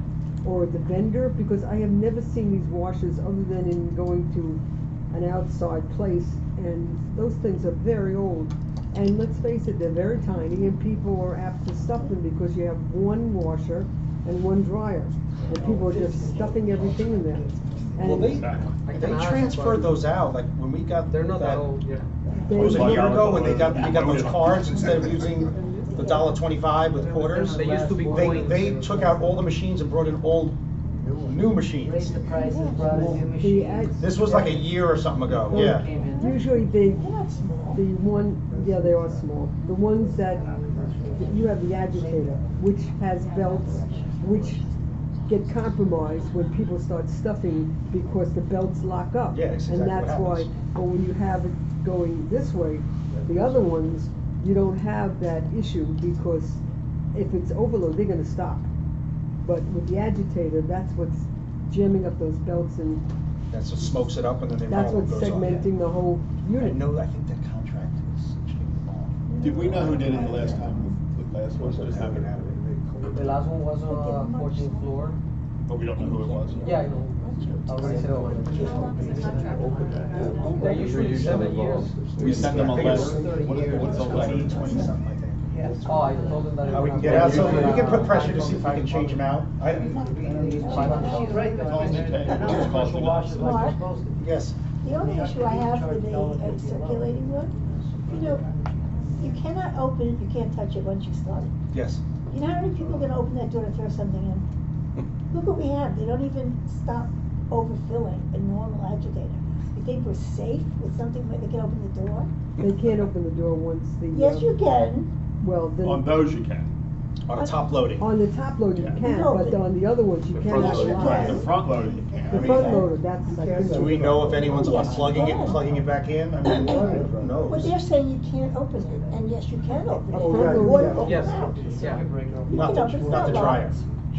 Or the vendor? Because I have never seen these washers other than in going to an outside place, and those things are very old. And let's face it, they're very tiny, and people are apt to stuff them because you have one washer and one dryer, and people are just stuffing everything in there. Well, And they transferred those out, like when we got. They're not that old, yeah. It was a year ago when you got those cards, instead of using the $1.25 with quarters. They used to be They coins. took out all the machines and brought in old new machines. Raised the prices, brought in new The machines. This was like a year or something ago, yeah. Usually the one, yeah, they are small. The ones that, you have the agitator, which has belts, which get compromised when people start stuffing because the belts lock up. Yeah, that's exactly And what that's why, happens. but when you have it going this way, the other ones, you don't have that issue because if it's overload, they're gonna stop. But with the agitator, that's what's jamming up those belts and That's what smokes it up and then the that's valve what's goes off. segmenting the whole I unit. know, I think that contract is extremely long. Did we know who did it the last time, the last one just happened? The last one was on 14th floor. But we don't know who it was. Yeah, I know. I already said it. They're usually 7 years. We send them a I think it's letter. What's the letter? 20 something, I think. Oh, I told them that. How we can get out, so we can put pressure to see if we can change them out. She's right, though. It's only Special washes like they're supposed to. Yes. The only issue I have with a circulating wood, you know, you cannot open it, you can't touch it once you start it. Yes. You know how many people are gonna open that door to throw something in? Look what we have, they don't even stop overfilling a normal agitator. You think we're safe with something where they can open the door? They can't open the door once the. Yes, you can. Well, On the, those you can. On a top loading. on the top load you Yeah. can, No, but but- on the other ones you The front cannot. loader. Right, the front loader you can. The front loader, that's, I think. Do we know if anyone's Yes, you unplugging it and can. plugging it back in? I mean, who knows? Well, they're saying you can't open it, and yes, you can open it. Oh, yeah, Water yeah. will Yes, come out. yeah. You Not can the, open not the it. dryer.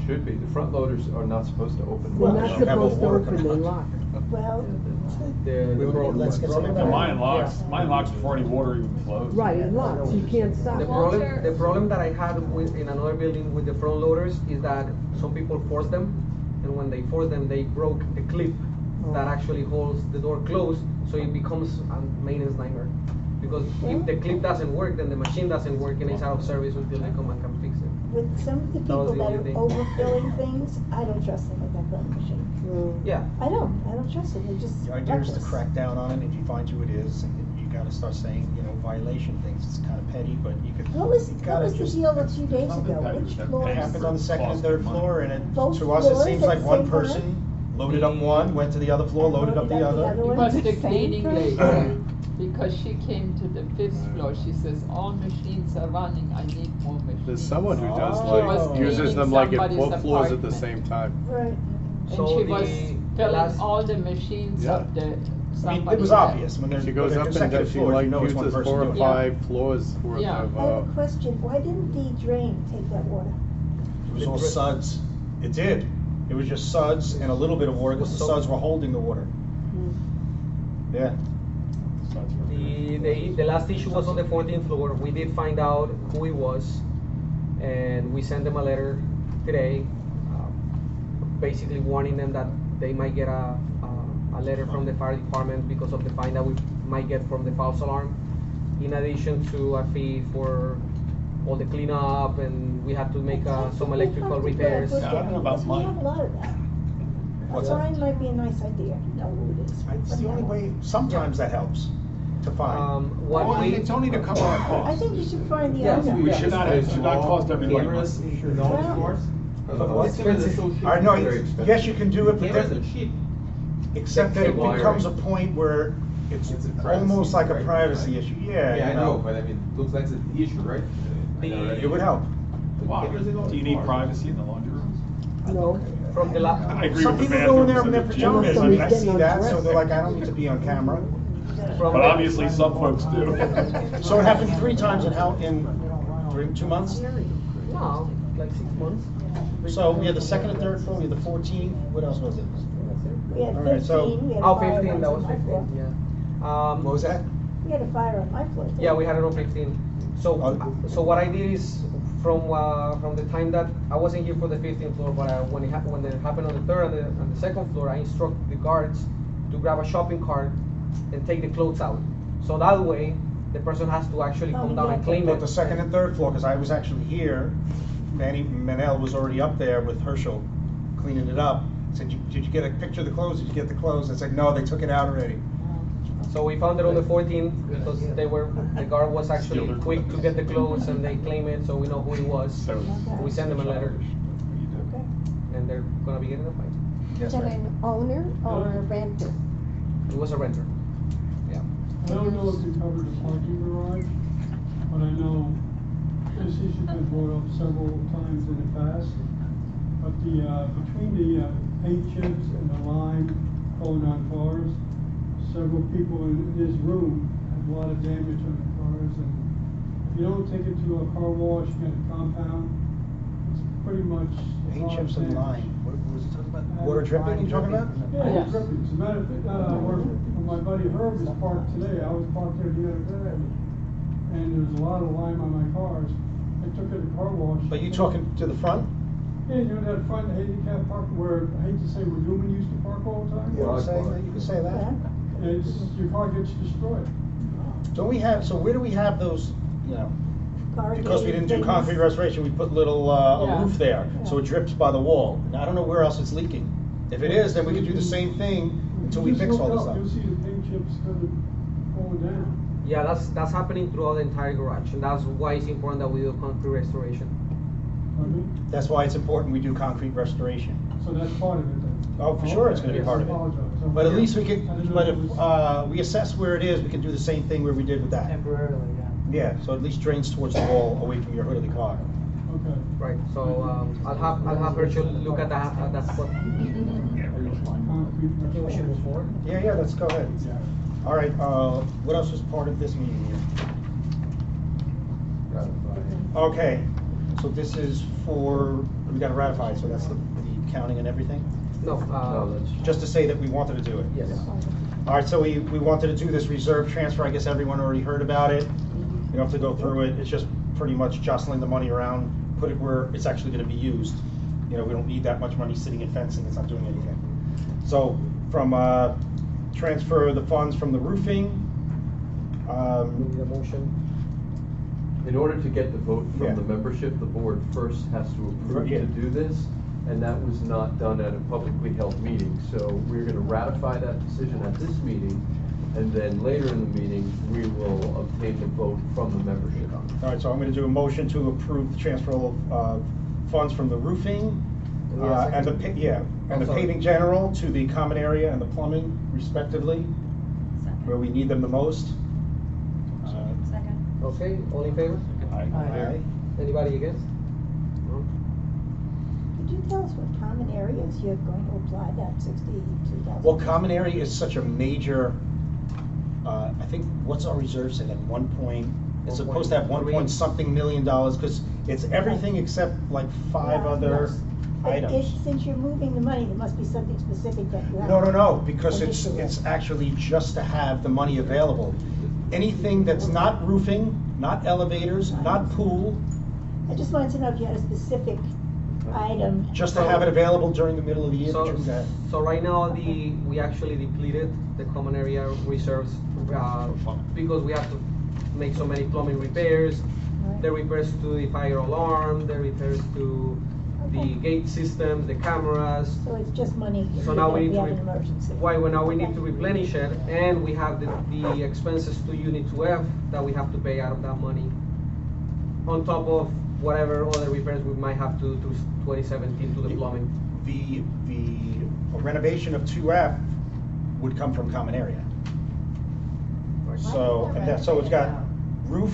Should be. The front loaders are not supposed to open. They're Well, not you have all supposed to water open, coming they out. lock. Well, Let's get some. And mine locks before any water even flows. Right, it locks, you can't stop. The problem that I had with, in another building with the front loaders is that some people force them, and when they force them, they broke the clip that actually holds the door closed, so it becomes a maintenance nightmare. Because if the clip doesn't work, then the machine doesn't work and it's out of service until they come and can fix it. with some of the That was people the that only are thing. overfilling things, I don't trust them with that kind of machine. Yeah. I don't trust them, they're just The idea is to reckless. crack down on it, if you find who it is, you gotta start saying, you know, violation things, it's kinda petty, but you could. What was, you what gotta was the just- deal a few days Something ago? that- Which that floors? It happened on the second and Cost third money. floor, and it, Both to us, it floors seems at like the one same time? person loaded up one, went to the other floor, loaded up the other. It was the Same cleaning person? lady, because she came to the 5th floor, she says, all machines are running, I need more machines. There's someone who does Oh. She was like, uses cleaning them like at somebody's both floors at the apartment. same time. Right. And So she was the filling last- all the machines Yeah. of the, I mean, somebody. it was had. obvious, when they're, She when goes they're up and consecutive does, she floors, like you know it's one uses person 4 or doing it. 5 floors worth Yeah. of, I have a question, why didn't the drain take that water? It was all suds. It did. It was just suds and a little bit of water, because the suds were holding the water. Yeah. The last issue was on the 14th floor. We did find out who he was, and we sent them a letter today, basically warning them that they might get a letter from the fire department because of the fine that we might get from the false alarm, in addition to a fee for all the cleanup, and we have to make some electrical repairs. Yeah, I don't know about We have a lot of that. A What's that? fine might be a nice idea, know who it is. It's the only way, sometimes that helps, to find. What Well, we, it's only to cover our I costs. think you should find the Yes, owner. We should not, it should not cost everybody money. Cameras in all Well- floors? It's expensive. I know, Very expensive. yes, you can do it, but Cameras then, are cheap. except that it Wiring. becomes a point where it's It's a privacy, almost like a right? privacy issue, yeah, Yeah, I you know, know. but I mean, looks like it's an issue, right? It would help. Why? Do you need privacy in the laundry rooms? No, from the I la- agree Some with the people go in there bathrooms in their and the pajamas, gyms. I mean, I Somebody's see getting that, so undressed. they're like, I don't need to be on camera. from But the- obviously, some folks do. So it happened 3 times in 2 months? No, like 6 months. So we had the second and third floor, we had the 14, what else was it? We had All right, so- 15, we had a Oh, fire 15, once that on was my floor. 15, yeah. What was that? We had a fire on my floor. too. Yeah, we had it on 15. So, so what I did is from the time that I wasn't here for the 15th floor, but when it happened on the third and the second floor, I instructed the guards to grab a shopping cart and take the clothes out. So that way, the person has to actually come down and clean But it. the second and third floor, because I was actually here, Manny Manel was already up there with Herschel cleaning it up. Said, did you get a picture of the clothes? Did you get the clothes? I said, no, they took it out already. So we found it on the 14th because the guard was actually quick to get the clothes and they claim it, so we know who it was. So- We send them a letter Okay. and they're gonna be getting a fine. Yes, Is that ma'am. an owner or a renter? It was a renter. Yeah. I don't know if you covered the parking garage, but I know this issue's been brought up several times in the past. But between the paint chips and the lime going on cars, several people in this room have a lot of damage on the cars. And if you don't take it to a car wash, get a compound, it's pretty much. a Paint lot chips of and damage. lime. What was it talking about? Water dripping you talking about? Yeah, Yes. it's dripping. As a matter of fact, where my buddy Herb is parked today, I was parked there the other day, and there's a lot of lime on my cars. I took it to car wash. Are you talking to the front? Yeah, you know that front handicap park where, I hate to say, where Newman used to park all the time? You can say that. It's, your car gets destroyed. Don't we have, so where do we have those, you know, because we didn't do concrete restoration, we put little, a Yeah. roof there, so it drips by the wall. And I don't know where else it's leaking. If it is, then we could do the same thing until we Just fix all look this up, stuff. You'll see the paint chips going down. Yeah, that's happening throughout the entire garage, and that's why it's important that we do concrete restoration. Pardon me? That's why it's important we do concrete restoration. So that's part of it then? Oh, for sure it's gonna be Okay, part of I it. apologize. But at least we could, I didn't know but it if, was- we assess where it is, we can do the same thing where we did with that. Temporarily, yeah. Yeah, so at least drains towards the wall away from your hood of the car. Okay. Right. So I'll have her to look at that spot. Concrete I think we should move forward. Yeah, let's go ahead. All right, what else was part of this meeting here? Okay, so this is for, we gotta ratify, so that's the counting and everything? No, Just to say that we wanted to do it? yes. All right, so we wanted to do this reserve transfer, I guess everyone already heard about it. You don't have to go through it, it's just pretty much jostling the money around, put it where it's actually gonna be used. You know, we don't need that much money sitting in fencing, it's not doing anything. So, from, transfer the funds from the roofing, We need a motion. In order to get the vote Yeah. from the membership, the board first has to approve Yeah. to do this, and that was not done at a publicly held meeting. So we're gonna ratify that decision at this meeting, and then later in the meeting, we will obtain the vote from the membership. all right, so I'm gonna do a motion to approve the transfer of funds from the roofing, We have a and the, second? and the sorry. paving general to the common area and the plumbing respectively, where we need them the most. Second. Okay, all in favor? Aye. Anybody against? No? Could you tell us what common areas you're going to apply that 62,000? Well, common area is such a major, I think, what's our reserve say, like 1 point, it's supposed to have 1 point something million dollars, because it's everything except like 5 other Yes. But items. since you're moving the money, there must be something specific that you have. No, because it's Additional. actually just to have the money available. Anything that's not roofing, not elevators, not pool, I just wanted to know if you had a specific item. just to have it available during the middle of the year. So, to do that. so right now, we actually depleted the common area reserves, because we have to make so many plumbing repairs, Right. the repairs to the fire alarm, the repairs to the Okay. gate system, the cameras. So it's just money if So you now have we need to, an emergency. now we need Okay. to replenish it, and we have the expenses to Unit 2F that we have to pay out of that money, on top of whatever other repairs we might have to 2017 to the plumbing. The renovation of 2F would come from common area. So, and that, so it's got roof,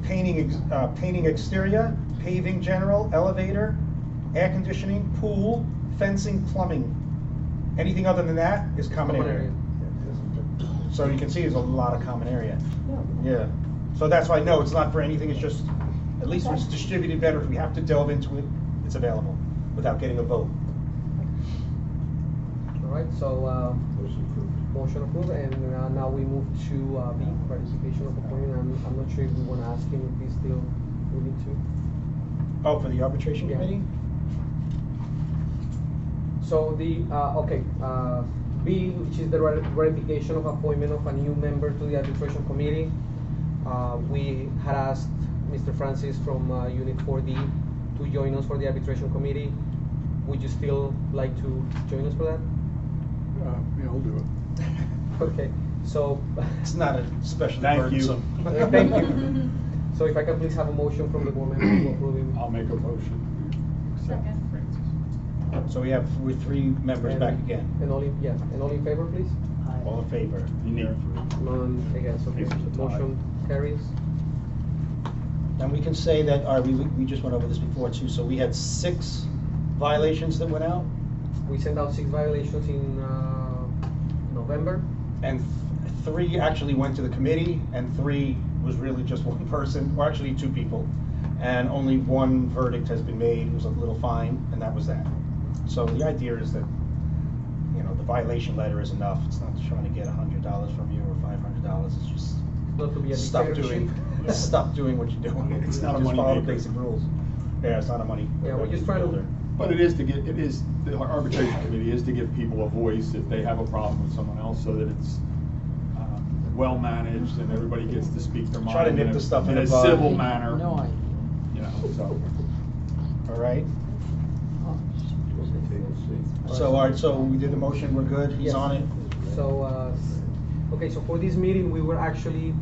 painting exterior, paving general, elevator, air conditioning, pool, fencing, plumbing. Anything other than that is common area. So you can see there's a lot of common area. Yeah, so that's why, no, it's not for anything, it's just, at least it's distributed better. If we have to delve into it, it's available without getting a vote. All right, so, motion approved, and now we move to B, participation of appointment. I'm not sure if we want to ask him if he's still willing to. Oh, for the arbitration Yeah. committee? So B, which is the ratification of appointment of a new member to the arbitration committee. We had asked Mr. Francis from Unit 4D to join us for the arbitration committee. Would you still like to join us for that? Yeah, I'll do it. Okay, so. It's not a special Thank you. burdensome. Thank you. So if I can please have a motion from the board member to approve him. I'll make a motion. Second. So we're 3 members back again. And all in, yeah, and all in favor, please? All in favor? You need None against, okay. Motion carries. And we can say that, we just went over this before too, so we had 6 violations that went out, We sent out 6 violations in November. and 3 actually went to the committee, and 3 was really just one person, or actually 2 people. And only 1 verdict has been made, it was a little fine, and that was that. So the idea is that, you know, the violation letter is enough. It's not trying to get $100 from you or $500, it's just Not to be a stop dictatorship. doing, stop doing what you're doing. It's not a Just money follow the maker. basic rules. Yeah, it's not a money. Yeah, we're just trying to- builder. But it is the arbitration committee is to give people a voice if they have a problem with someone else, so that it's well managed and everybody gets to speak their mind. Try to nip the stuff in a the bud. civil manner. No idea. You know, so. All right, Oh, so, all right, so we did the motion, we're good, he's Yes. on it? So, okay, so for this meeting, we were actually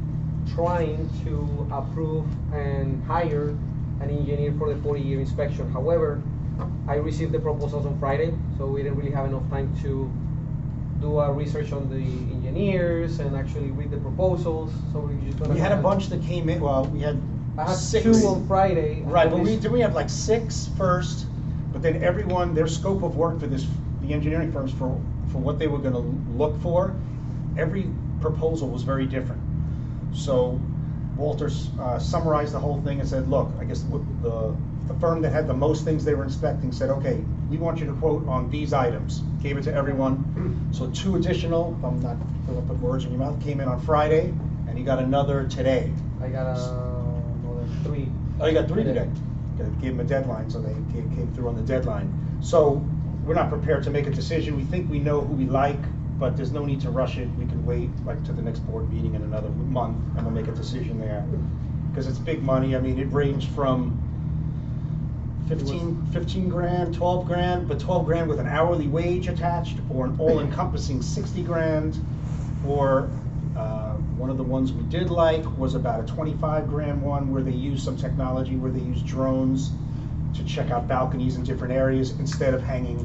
trying to approve and hire an engineer for the 40-year inspection. However, I received the proposals on Friday, so we didn't really have enough time to do our research on the engineers and actually read the proposals, so we're just gonna. We had a bunch that came in, well, we had I had 6. 2 on Friday. Right, but and we, this- did we have like 6 first, but then everyone, their scope of work for this, the engineering firms for what they were gonna look for, every proposal was very different. So Walter summarized the whole thing and said, look, I guess the firm that had the most things they were inspecting said, okay, we want you to quote on these items. Gave it to everyone. So 2 additional, if I'm not gonna put words in your mouth, came in on Friday, and he got another today. I got another 3. Oh, you got 3 today? Okay, gave them a deadline, so they came through on the deadline. So we're not prepared to make a decision. We think we know who we like, but there's no need to rush it. We can wait like to the next board meeting in another month, and we'll make a decision there. Because it's big money. I mean, it ranged from 15 grand, 12 grand, but 12 grand with an hourly wage attached, or an all-encompassing 60 grand, or one of the ones we did like was about a 25 grand one where they used some technology where they use drones to check out balconies in different areas instead of hanging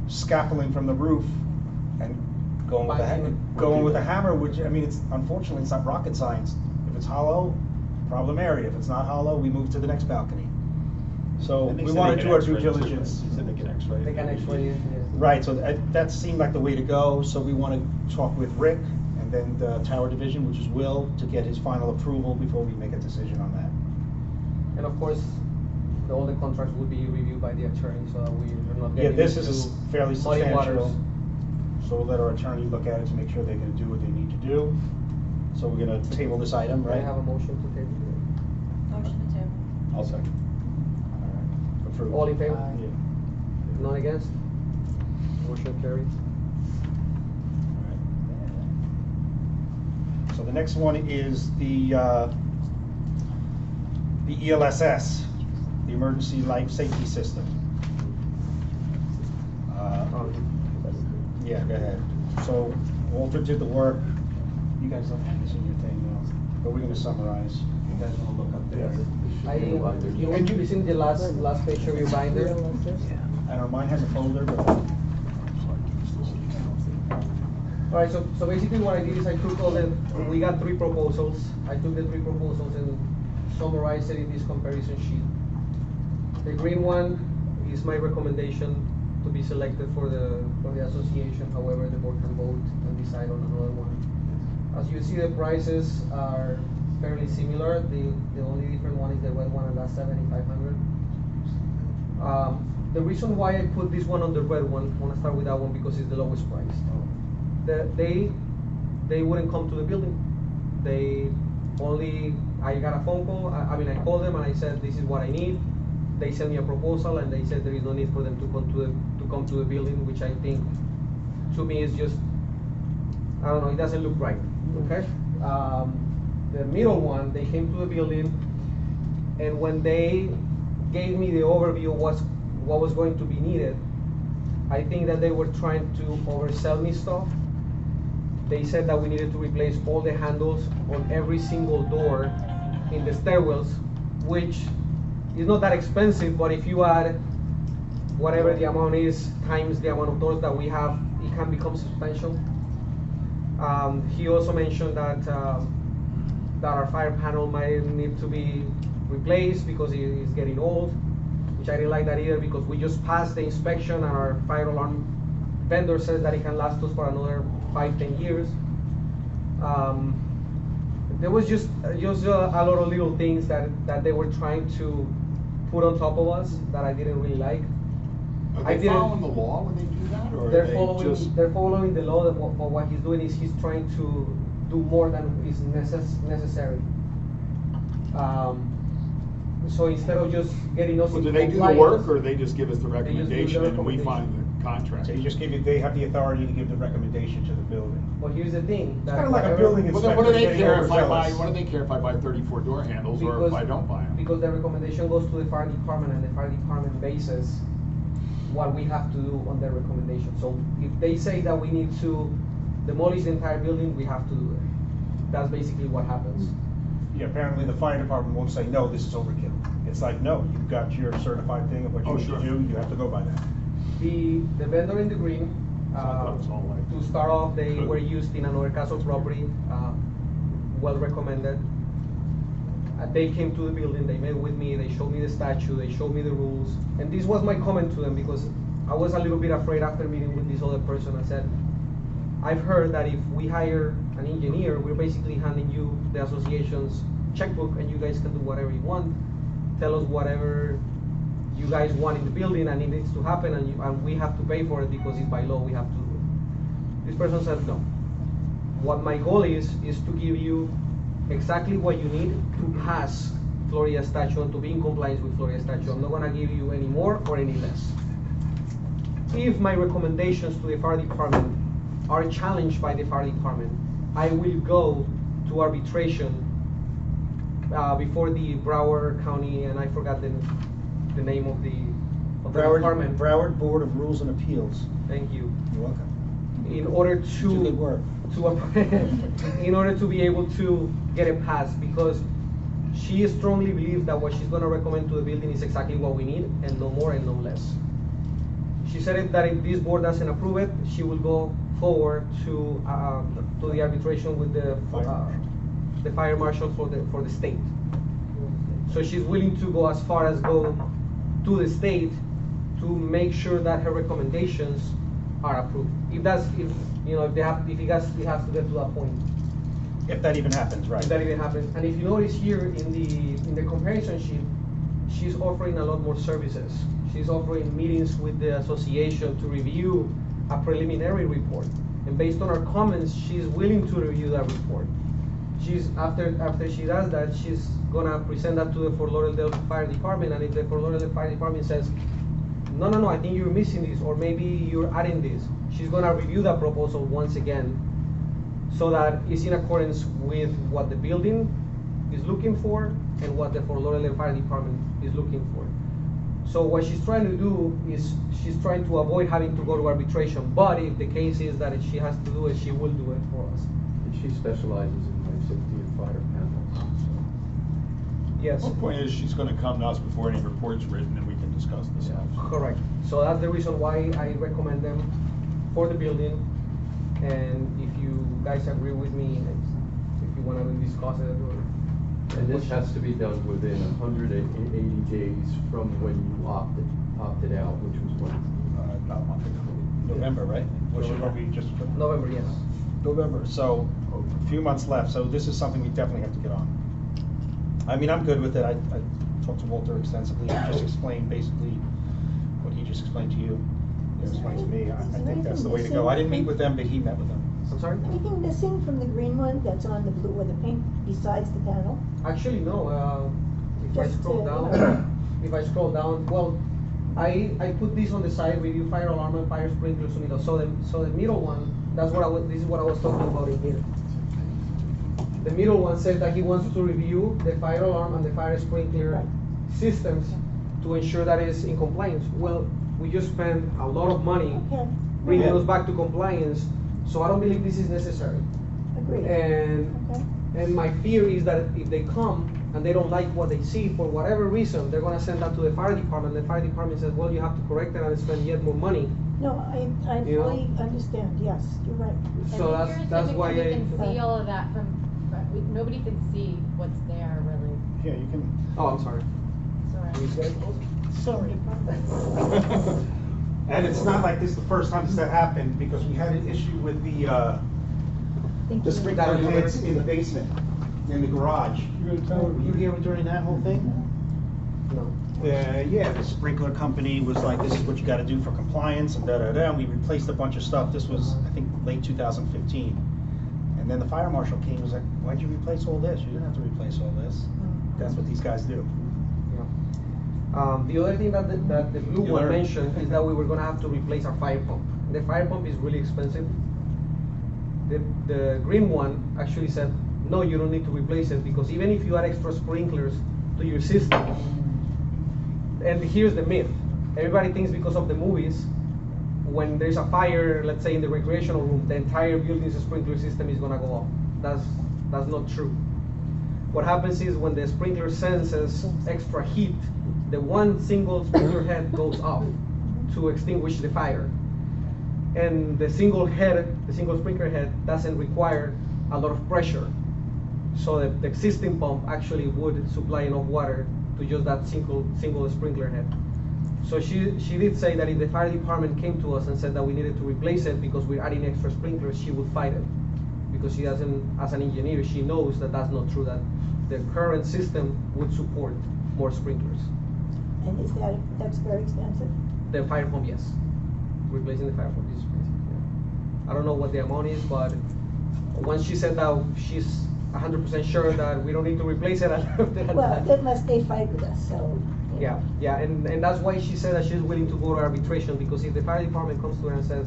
scaffolding from the roof and going with a hammer, which, I mean, it's unfortunately it's not rocket science. If it's hollow, problem area. If it's not hollow, we move to the next balcony. So And they we said want they to can do our due X-ray too, right? diligence. They said they can X-ray. They can X-ray it, yes. Right, so that seemed like the way to go, so we want to talk with Rick and then the Tower Division, which is Will, to get his final approval before we make a decision on that. And of course, all the contracts will be reviewed by the attorney, so that we're not Yeah, getting this into is fairly muddy waters. substantial, so we'll let our attorney look at it to make sure they're gonna do what they need to do. So we're gonna table this item, I right? have a motion to table it. Motion to table. I'll second. Approved. All in favor? Yeah. None against? Motion carries. So the next one is the ELSS, the Emergency Life Safety System. Yeah, go ahead. So Walter did the work. You guys don't have this in your thing, but we're gonna summarize. You guys wanna look up there? You want to see the last page of your binder? I don't know, mine has a folder, but. Alright, so basically what I did is I took we got 3 proposals. I took the 3 proposals and summarized it in this comparison sheet. The green one is my recommendation to be selected for the association. However, the board can vote and decide on another one. As you see, the prices are fairly similar. The only different one is the red one, and that's $7,500. The reason why I put this one on the red one, I want to start with that one because it's the lowest price. They wouldn't come to the building. I got a phone call. I mean, I called them and I said, this is what I need. They sent me a proposal and they said there is no need for them to come to the building, which I think, to me, is just, I don't know, it doesn't look right. Okay. The middle one, they came to the building, and when they gave me the overview of what was going to be needed, I think that they were trying to oversell me stuff. They said that we needed to replace all the handles on every single door in the stairwells, which is not that expensive, but if you add whatever the amount is times the amount of doors that we have, it can become substantial. He also mentioned that our fire panel might need to be replaced because it is getting old, which I didn't like that either because we just passed the inspection and our fire alarm vendor says that it can last us for another 5-10 years. There was just a lot of little things that they were trying to put on top of us that I didn't really like. Are they following the law when they do that, or They're are they following. just? They're following the law. But what he's doing is he's trying to do more than is necessary. So instead of just getting us Well, into do they do the compliance, work, or they just give us the they just do recommendation the and we recommendation. find the contract? They have the authority to give the recommendation to the building. Well, here's the thing. It's kind of like a building Well, then what do they inspector care getting if I buy? overzealous. What do they care if I buy 34 door handles or if I don't buy them? Because the recommendation goes to the fire department and the fire department bases what we have to do on their recommendation. So if they say that we need to demolish the entire building, we have to do it. That's basically what happens. Yeah, apparently the fire department won't say, no, this is overkill. It's like, no, you've got your certified thing of what you Oh, need sure. to do, you have to go by that. The vendor in the green, So I thought it was all like- to start off, they Good. were used in another castle property, well recommended. They came to the building, they met with me, they showed me the statute, they showed me the rules, and this was my comment to them because I was a little bit afraid after meeting with this other person. I said, I've heard that if we hire an engineer, we're basically handing you the association's checkbook and you guys can do whatever you want. Tell us whatever you guys want in the building and it needs to happen and we have to pay for it because it's by law we have to do it. This person said no. What my goal is to give you exactly what you need to pass Florida statute and to be in compliance with Florida statute. I'm not gonna give you any more or any less. If my recommendations to the fire department are challenged by the fire department, I will go to arbitration before the Broward County, and I forgot the name of the department. Broward Board of Rules and Appeals. Thank you. You're welcome. In order Do good work. in order to be able to get it passed, because she strongly believes that what she's going to recommend to the building is exactly what we need and no more and no less. She said that if this board doesn't approve it, she will go forward to the arbitration with the fire marshal for the state. So she's willing to go as far as go to the state to make sure that her recommendations are approved. If it has to get to that point. If that even happens, right. If that even happens. And if you notice here in the comparison sheet, she's offering a lot more services. She's offering meetings with the association to review a preliminary report. And based on her comments, she's willing to review that report. She's after she does that, she's gonna present that to the Fort Lauderdale Fire Department, and if the Fort Lauderdale Fire Department says, no, I think you're missing this, or maybe you're adding this, she's gonna review that proposal once again, so that it's in accordance with what the building is looking for and what the Fort Lauderdale Fire Department is looking for. So what she's trying to do is she's trying to avoid having to go to arbitration, but if the case is that she has to do it, she will do it for us. And she specializes in life safety and fire panels, Yes. The point is, she's gonna come to us before any report's written and we can discuss this stuff. Correct. So that's the reason why I recommend them for the building. And if you guys agree with me, if you want to discuss it or. And this has to be done within 180 days from when you opted out, which was when? About a month ago. November, right? Which is what we just. November, yes. November, so a few months left, so this is something we definitely have to get on. I mean, I'm good with it. I talked to Walter extensively, he just explained basically what he just explained to you. He explained to me, I think that's the way to go. I didn't meet with them, but he met with them. I'm sorry? Anything missing from the green one that's on the blue or the pink besides the panel? Actually, no. If I Just scroll to, down, well, I put this on the side, review fire alarm and fire sprinklers middle. So the middle one, this is what I was talking about in here. The middle one says that he wants to review the fire alarm and the fire sprinkler systems to ensure that it's in compliance. Well, we just spent a lot of money Okay. bringing us back to compliance, so I don't believe this is necessary. Agreed. And Okay. my fear is that if they come and they don't like what they see for whatever reason, they're gonna send that to the fire department. The fire department says, well, you have to correct it and spend yet more money. No, I You know? fully understand, yes, you're right. So I that's think you're assuming why that we I. can see all of that nobody can see what's there really. Yeah, you can. Oh, I'm sorry. Sorry. And it's not like this is the first time this happened, because we had an issue with the sprinkler heads in the basement, in the garage. You're gonna tell Were you here during that whole thing? No. Yeah, the sprinkler company was like, this is what you gotta do for compliance, and da-da-da, and we replaced a bunch of stuff. This was, I think, late 2015. And then the fire marshal came and was like, why'd you replace all this? You didn't have to replace all this. That's what these guys do. The other thing that the blue You one learn. mentioned is that we were gonna have to replace our fire pump. The fire pump is really expensive. The green one actually said, no, you don't need to replace it, because even if you add extra sprinklers to your system, and here's the myth, everybody thinks because of the movies, when there's a fire, let's say in the recreational room, the entire building's sprinkler system is gonna go off. That's not true. What happens is when the sprinkler senses extra heat, the one single sprinkler head goes off to extinguish the fire. And the single sprinkler head doesn't require a lot of pressure. So the existing pump actually would supply enough water to just that single sprinkler head. So she did say that if the fire department came to us and said that we needed to replace it because we're adding extra sprinklers, she would fight it. Because she doesn't, as an engineer, she knows that that's not true, that the current system would support more sprinklers. And that's very expensive? The fire pump, yes. Replacing the fire pump is expensive, yeah. I don't know what the amount is, but once she said that she's 100% sure that we don't need to replace it, I left it at Well, that. unless they fight with us, so. Yeah, and that's why she said that she's willing to go to arbitration, because if the fire department comes to her and says,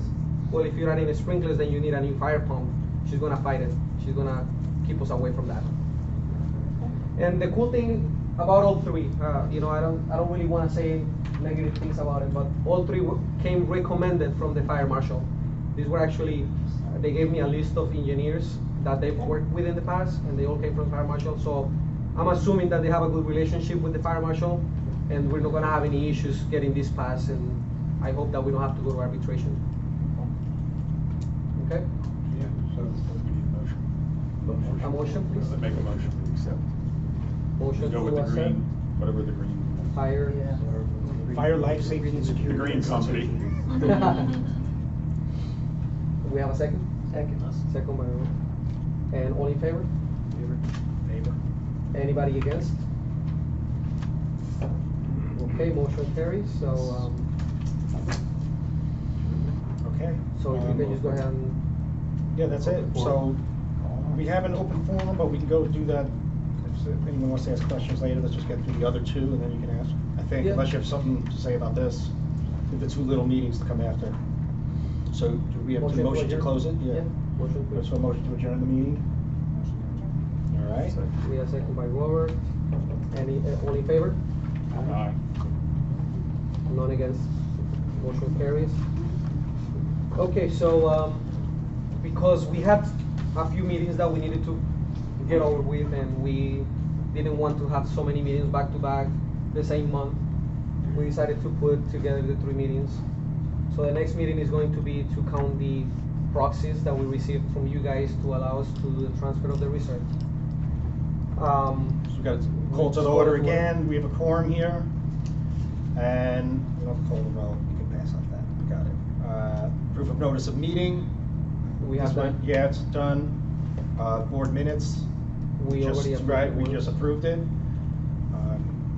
well, if you're adding sprinklers, then you need a new fire pump, she's gonna fight it. She's gonna keep us away from that. And the cool thing about all three, you know, I don't really want to say negative things about it, but all three came recommended from the fire marshal. These were actually, they gave me a list of engineers that they've worked with in the past, and they all came from the fire marshal. So I'm assuming that they have a good relationship with the fire marshal, and we're not gonna have any issues getting this passed, and I hope that we don't have to go to arbitration. Okay? Yeah, so we need a motion. A motion, please? Make a motion to accept. Motion Go with to the accept. green, whatever the green. Fire. Fire, life, safety, and The security. green company. We have a second? Second by Ron. And all in favor? Favor. Anybody against? Okay, motion carries, so, Okay. so if you can just go ahead and, Yeah, that's it. So we have an open forum, but we can go do that. If anyone wants to ask questions later, let's just get through the other two and then you can ask. I think, Yeah. unless you have something to say about this, with the two little meetings to come after. So do we have Motion to to motion to adjourn? close it? Yeah, motion to So a motion to adjourn the meeting? All right. we have a second by Robert. Any, all in favor? Aye. None against, motion carries. Okay, so, because we had a few meetings that we needed to get over with, and we didn't want to have so many meetings back to back the same month, we decided to put together the 3 meetings. So the next meeting is going to be to count the proxies that we received from you guys to allow us to do the transfer of the reserve. So we got to call to the order again. We have a quorum here. And we don't have to call the roll. You can pass on that. We got it. Proof of notice of meeting. We have This one- that. Yeah, it's done. Board minutes. We just- already approved Right, we one. just approved it.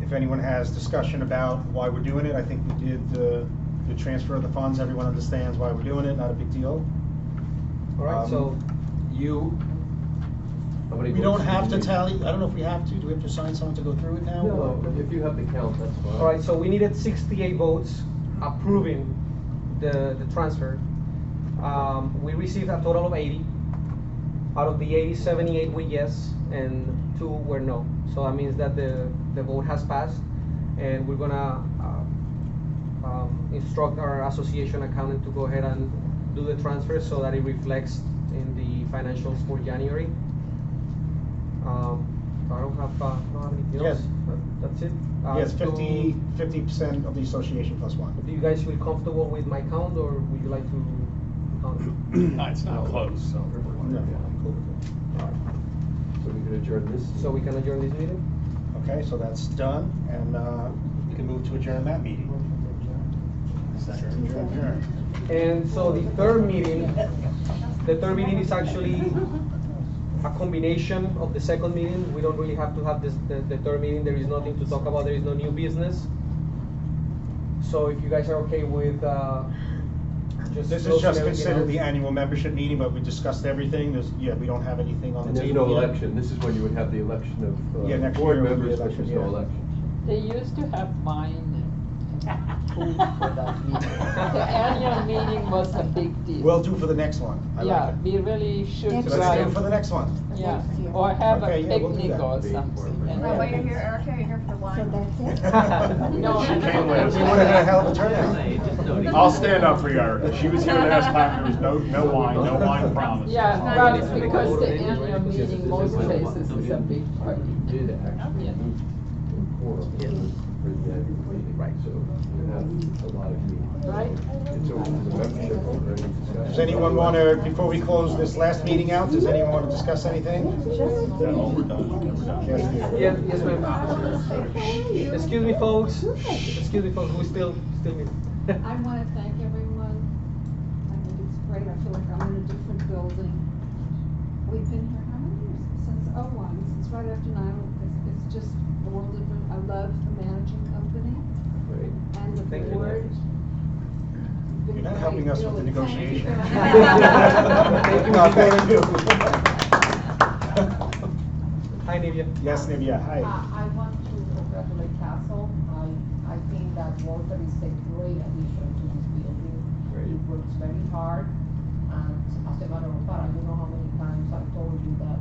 If anyone has discussion about why we're doing it, I think we did the transfer of the funds. Everyone understands why we're doing it, not a big deal. All right, so How many We don't votes do have you to need? tally, I don't know if we have to. Do we have to assign someone to go through it now? No, if you have the count, that's fine. all right, so we needed 68 votes approving the transfer. We received a total of 80. Out of the 80, 78 were yes, and 2 were no. So that means that the vote has passed, and we're gonna instruct our association accountant to go ahead and do the transfer so that it reflects in the financials for January. I don't have anything Yes. else. That's it. Yes, So, 50% of the association plus one. do you guys feel comfortable with my count, or would you like to count? No, it's not close, so. No, I'm cool with it. So we can adjourn this. So we can adjourn this meeting? Okay, so that's done, and we can move to adjourn that meeting. Adjourn. And so the third meeting is actually a combination of the second meeting. We don't really have to have the third meeting. There is nothing to talk about. There is no new business. So if you guys are okay with just This is closing just everything considered out. the annual membership meeting, but we discussed everything. We don't have anything on And the there's table no yet. election. This is when you would have the election Yeah, of next board year will be members, but election, there's no yeah. election. They used to have wine and food for that meeting. The annual meeting was a big deal. We'll do for the next one. I Yeah, like it. we really should Next Let's do try. it for the next one. Yeah, Next year. or have Okay, a yeah, we'll do picnic that. or something. and Oh, then- you're here, Erica, you're here for the So that's it? No, She came last. We would've had a hell of a turnout. I'll stand up for you, Erica. She was here last time, there was no wine promised. Yeah, but because the annual meeting, most places is a big party. You did actually Yeah. move quorum for the annual meeting, right, so you have a lot of meetings. Right. It's over to the membership or any discussion. Does anyone want to, before we close this last meeting out, does anyone want to discuss anything? No, we're done. Yeah, yes, ma'am. Excuse me, folks. Excuse me, folks. We still meeting. I want to thank everyone. I think it's great. I feel like I'm in a different building. We've been here how many years? Since '01, since right after 9/11. It's just a world of, I love the managing company Great. and the Thank you. board. You're not helping us with the negotiation. Thank you. No, thank you. Hi, Nivea. Yes, Nivea, hi. I want to congratulate Castle. I think that Walter is a great addition to this building. Great. He works very hard, and as a matter of fact, I don't know how many times I told you that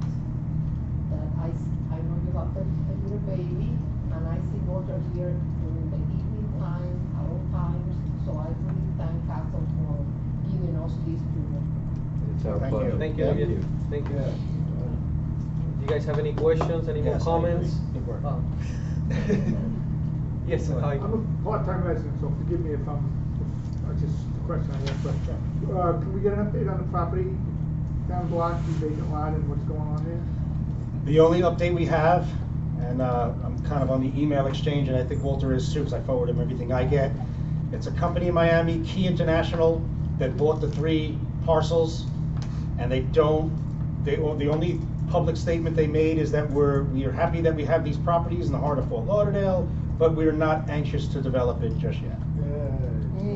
I know you have a little baby, and I see Walter here during the evening time, at all times, so I really thank Castle for giving us this junior. It's our Thank pleasure. you. Thank you, Thank Nivea. you. Thank you. Do you guys have any questions? Any more Yes, I comments? agree. Good work. Yes, hi. I'm a part-time resident, so forgive me if just a question I have, but, can we get an update on the property down the block, the vacant lot, and what's going on there? The only update we have, and I'm kind of on the email exchange, and I think Walter is too, because I forward him everything I get. It's a company in Miami, Key International, that bought the 3 parcels, and the only public statement they made is that we are happy that we have these properties in the heart of Fort Lauderdale, but we are not anxious to develop it just yet.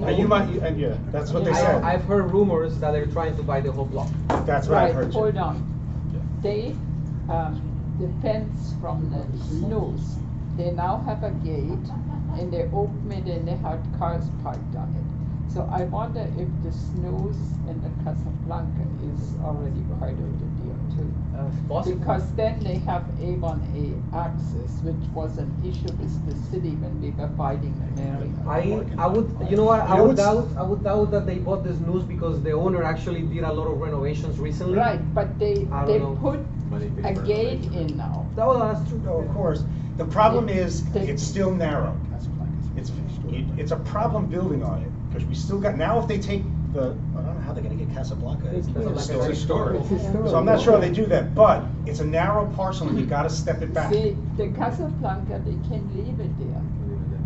And you might, and yeah, that's what they said. I've heard rumors that they're trying to buy the whole block. That's what I've Right, heard too. hold on. They, the fence from the snooze, they now have a gate, and they open it and they had cars parked on it. So I wonder if the snooze and the Casablanca is already part of the deal too. It's possible. Because then they have A1A access, which was an issue with the city when we were fighting the mayor. I would, you know what, I would what's- doubt that they bought this news because the owner actually did a lot of renovations recently. Right, but they I don't they know. put Money being a burned. gate in now. Oh, that's true. No, of course. The problem is, They- it's still narrow. It's a problem building on it, because we still got, now if they take I don't know how they're gonna get Casablanca. It's still historic. It's historic. So I'm not sure they do that, but it's a narrow parcel and you gotta step it back. See, the Casablanca, they can leave it there,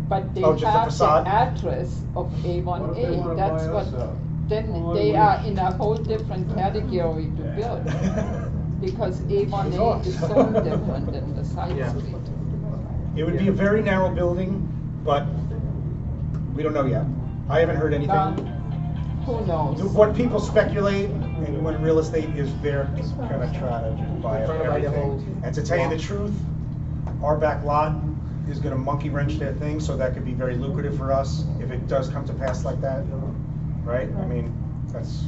but they Oh, just a have the facade? address of What if they wanna A1A, that's buy us what, out? then Oh, they are in a whole different category to build. Because A1A is so different than the side Yeah. street. It would be a very narrow building, but we don't know yet. I haven't heard anything. Who knows? What people speculate, and when real estate is there, gonna try to just buy up Trying to buy the whole everything. And to tell you the truth, our back lot is gonna monkey wrench their thing, so that could be very lucrative for us if it does come to pass like that, right? I mean, that's,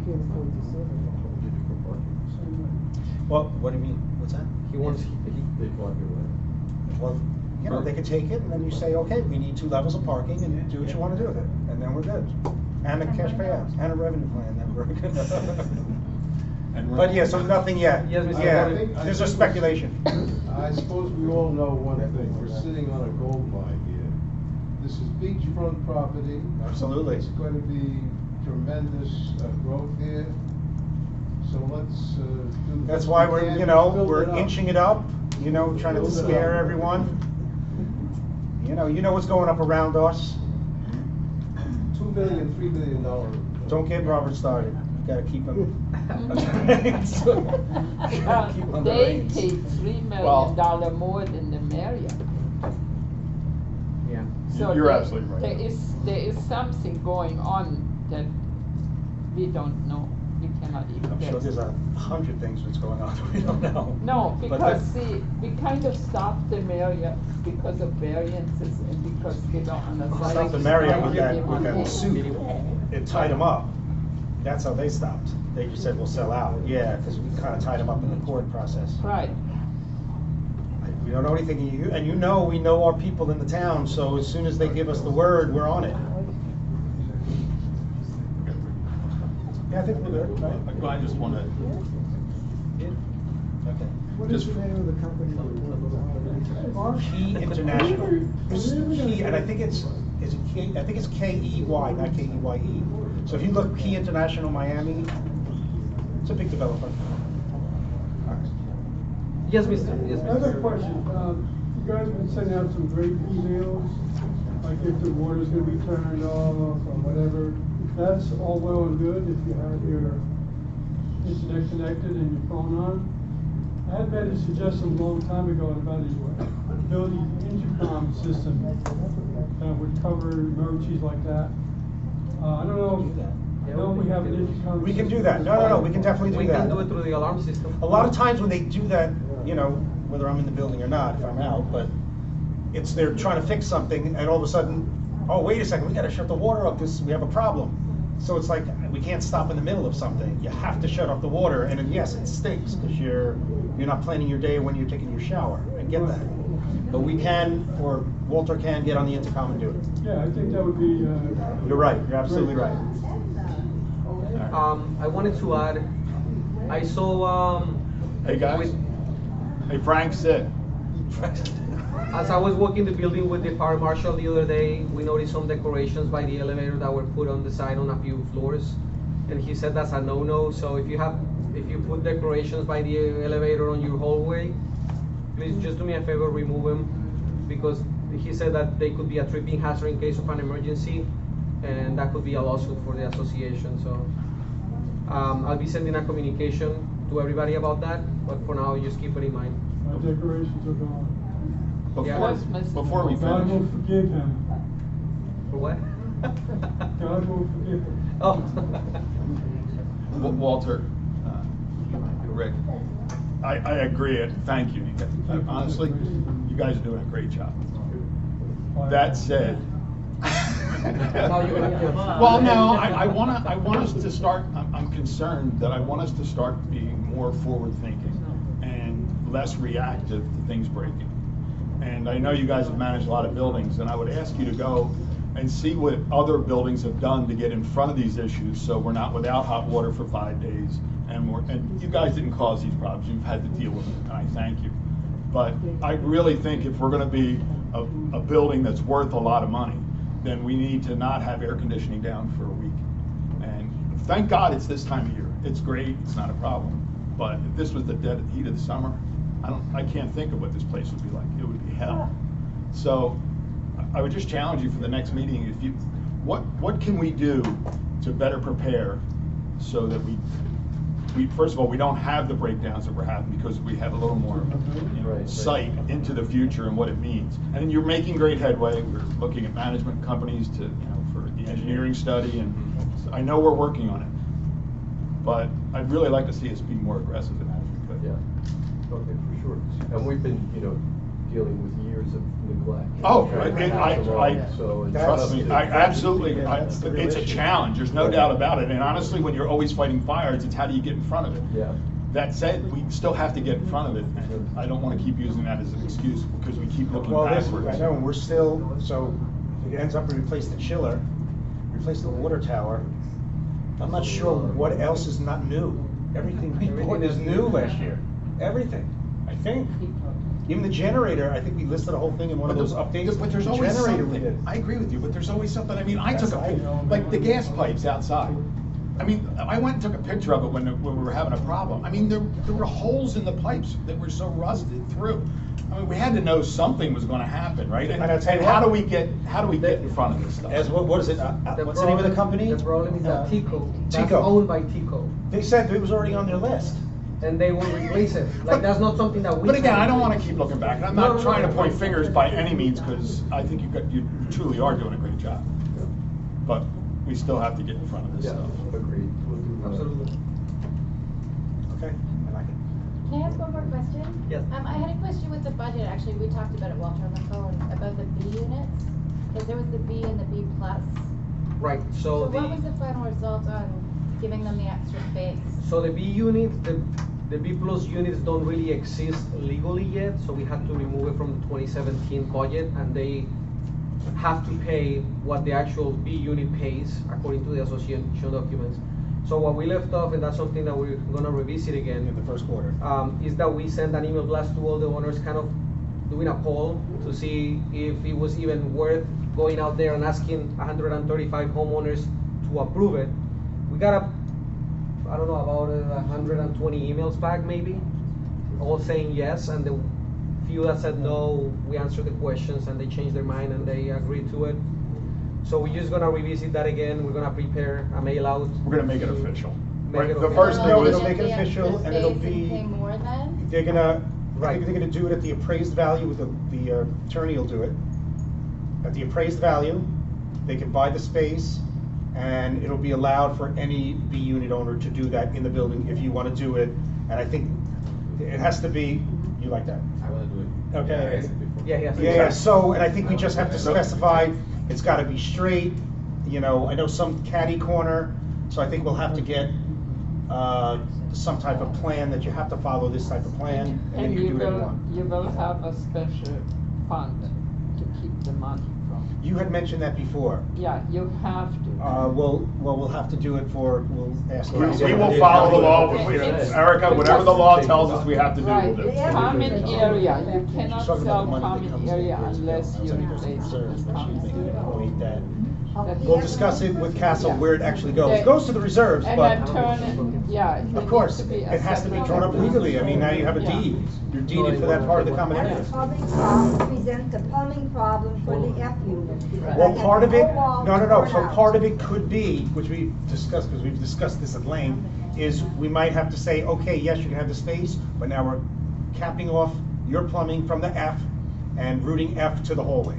Can't afford to sell it. well, what do you mean, what's that? He wants, They bought your land. Well, you know, they could take it, and then you say, okay, we need 2 levels of parking, and do what you wanna do with it, and then we're good. And a cash payout, and a revenue plan, then we're good. and. But yeah, so nothing yet. Yes, Mr. Yeah, Gordon. there's just speculation. I suppose we all know one thing, we're sitting on a gold mine here. This is beachfront property. Absolutely. It's going to be tremendous growth here. So let's do. the That's best why we we're, can you to know, build we're it up. inching it up, you know, trying to Build it scare up. everyone. You know what's going up around us. $2 billion, $3 billion. Don't get Robert started. You gotta keep him. Keep him on the They reins. paid $3 Well- million more than the mayor. Yeah. So You're there- absolutely right. There is something going on that we don't know. We cannot even I'm guess. sure there's 100 things that's going on that we don't know. No, But because that- see, we kind of stopped the Marriott because of variances and because they don't understand. Stopped the Marriott with that Everyone- suit. It tied them up. That's how they stopped. They just said, we'll sell out. Yeah, because we kind of tied them up in the court process. Right. We don't know anything, and you know, we know our people in the town, so as soon as they give us the word, we're on it. Yeah, I think we're good, right? I just wanna, Okay. What is the name of the company? Key International. It's Key, and I think it's, is it K, I think it's K-E-Y, not K-E-Y-E. So if you look Key International Miami, it's a big developer. Yes, Mr. Yes, I have a Mr. question. You guys have been sending out some great emails, like if the water's gonna be turned off or whatever. That's all well and good if you have your internet connected and your phone on. I had made a suggestion a long time ago about a building intercom system that would cover emergencies like that. I don't know, I know we have an intercom. We can do that. No, we can definitely do We that. can do it through the alarm system. A lot of times when they do that, you know, whether I'm in the building or not, if I'm out, but it's, they're trying to fix something and all of a sudden, oh, wait a second, we gotta shut the water up because we have a problem. So it's like, we can't stop in the middle of something. You have to shut off the water, and then yes, it stinks because you're not planning your day when you're taking your shower. I get that. But we can, or Walter can get on the intercom and do it. Yeah, I think that would be, You're right, you're absolutely right. I wanted to add, I saw, hey guys, hey Frank's sick. as I was walking the building with the fire marshal the other day, we noticed some decorations by the elevator that were put on the side on a few floors. And he said that's a no-no, so if you put decorations by the elevator on your hallway, please just do me a favor, remove them. Because he said that they could be a tripping hazard in case of an emergency, and that could be a lawsuit for the association, so. I'll be sending a communication to everybody about that, but for now, just keep it in mind. my decorations are gone. Before we God will finish, forgive him. For what? God will forgive him. Oh. Walter, Rick, I agree, thank you. Honestly, you guys are doing a great job. That said, well, no, I want us to start, I'm concerned that I want us to start being more forward-thinking and less reactive to things breaking. And I know you guys have managed a lot of buildings, and I would ask you to go and see what other buildings have done to get in front of these issues, so we're not without hot water for 5 days. And you guys didn't cause these problems, you've had to deal with them, and I thank you. But I really think if we're gonna be a building that's worth a lot of money, then we need to not have air conditioning down for a week. And thank God it's this time of year. It's great, it's not a problem. But if this was the dead heat of the summer, I can't think of what this place would be like. It would be hell. So I would just challenge you for the next meeting, what can we do to better prepare so that we first of all, we don't have the breakdowns that we're having because we have a little more sight into the future and what it means. And you're making great headway. We're looking at management companies to, for the engineering study, and I know we're working on it. But I'd really like to see us be more aggressive in that if we could. Yeah, okay, for sure. And we've been, dealing with years of neglect. Oh, So trust me, it's a challenge, there's no doubt about it, and honestly, when you're always fighting fires, it's how do you get in front of it? Yeah. That said, we still have to get in front of it, and I don't want to keep using that as an excuse, because we keep looking backwards. I know, and we're still, so it ends up we replace the chiller, replace the water tower. I'm not sure what else is not new. everything we bought is new last year. Everything, I think. Even the generator, I think we listed a whole thing in one of those updates. But there's The always generator we something. did. I agree with you, but there's always something. I mean, I That's took a, right. like the gas pipes outside. I mean, I went and took a picture of it when we were having a problem. I mean, there were holes in the pipes that were so rusted through. I mean, we had to know something was gonna happen, right? And I'll tell you how what. do we get in front of this stuff? As what is it, what's the name of the company? The problem is that Tico, that's Tico. owned by Tico, They said it was already on their list. and they will replace it. Like, that's not something that we. But again, can I don't wanna replace. keep looking back, and I'm No, not no, trying to no. point fingers by any means, because I think you truly are doing a great job. But we still have to get in front of this Yeah, stuff. agreed. We'll do that. Absolutely. Okay, I like it. Can I ask one more question? Yes. I had a question with the budget, actually, we talked about it, Walter, on the phone, about the B units. Because there was the B and the B plus. Right, So so what was the, the final result on giving them the extra space? so the B units, the B plus units don't really exist legally yet, so we had to remove it from the 2017 budget, and they have to pay what the actual B unit pays according to the association documents. So what we left off, and that's something that we're gonna revisit again. In the first quarter. Is that we send an email blast to all the owners, kind of doing a poll to see if it was even worth going out there and asking 135 homeowners to approve it. We got I don't know, about 120 emails back maybe, all saying yes, and the few that said no, we answered the questions and they changed their mind and they agreed to it. So we're just gonna revisit that again. We're gonna prepare a mail out. We're gonna make it official. Make Right, it the official. first thing No, was. it'll make it official, and it'll be- Pay more then? They're gonna, I Right. think they're gonna do it at the appraised value, with the attorney will do it. At the appraised value, they can buy the space, and it'll be allowed for any B unit owner to do that in the building if you wanna do it. And I think it has to be, you like that? I wanna do it. Okay. Yeah, I asked it before. Yeah, yes. Yeah, so, and I think we just have to specify, it's gotta be straight, you know, I know some catty corner, so I think we'll have to get, some type of plan that you have to follow this type of plan, and then And you can do whatever you want. you will have a special fund to keep the money from. You had mentioned that before. Yeah, you have to. We'll have to do it we'll ask. We will follow the law, Erica, whatever the law tells us we have to do, we'll Right, do. it's common area, you cannot She's talking about sell the money that common comes in area years ago. unless you Outside of replace it reserves, with but she common thinks area. we'll wait that. That's- We'll discuss it with Castle Yeah. where it actually goes. It The- goes to the reserves, An but attorney, yeah. there of course, needs to be it a has to be separate- drawn up legally. I mean, now you have a Yeah. deed. You're deeded for that part of the common And area. the plumbing problem, present the plumbing problem for the F unit. Well, Like, part of it, whole wall no, torn so out. part of it could be, which we've discussed, because we've discussed this at length, is we might have to say, okay, yes, you can have the space, but now we're capping off your plumbing from the F and routing F to the hallway.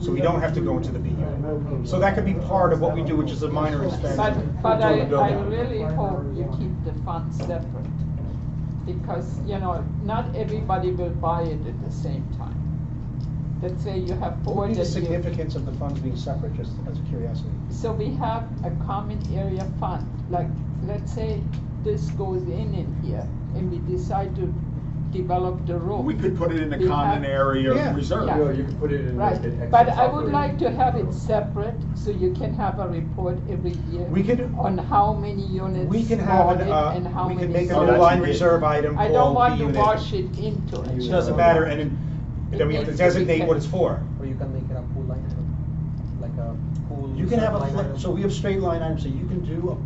So we don't have to go into the B unit. So that could be part of what we do, which is a minor expense. But during the I build-out. really hope you keep the funds separate, because, you know, not everybody will buy it at the same time. Let's say you have What four would be the that you. significance of the funds being separate, just as a curiosity? So we have a common area fund, like, let's say this goes in here, and we decide to develop the road. We could put it in the We common have- area Yeah. reserve. Yeah. You know, you can put it in like Right, an excess but I would operating. like to have it separate, so you can have a report every year. We could- on how many units We can have bought an, it and how we many can make a sold. new that's line great. reserve item I don't called want B to unit. wash it into it. It doesn't matter, and then we have to It needs to be designate what it's for. Or you can make it a pool line item, like a pool. You can have line a, item. so we have straight line items, so you can do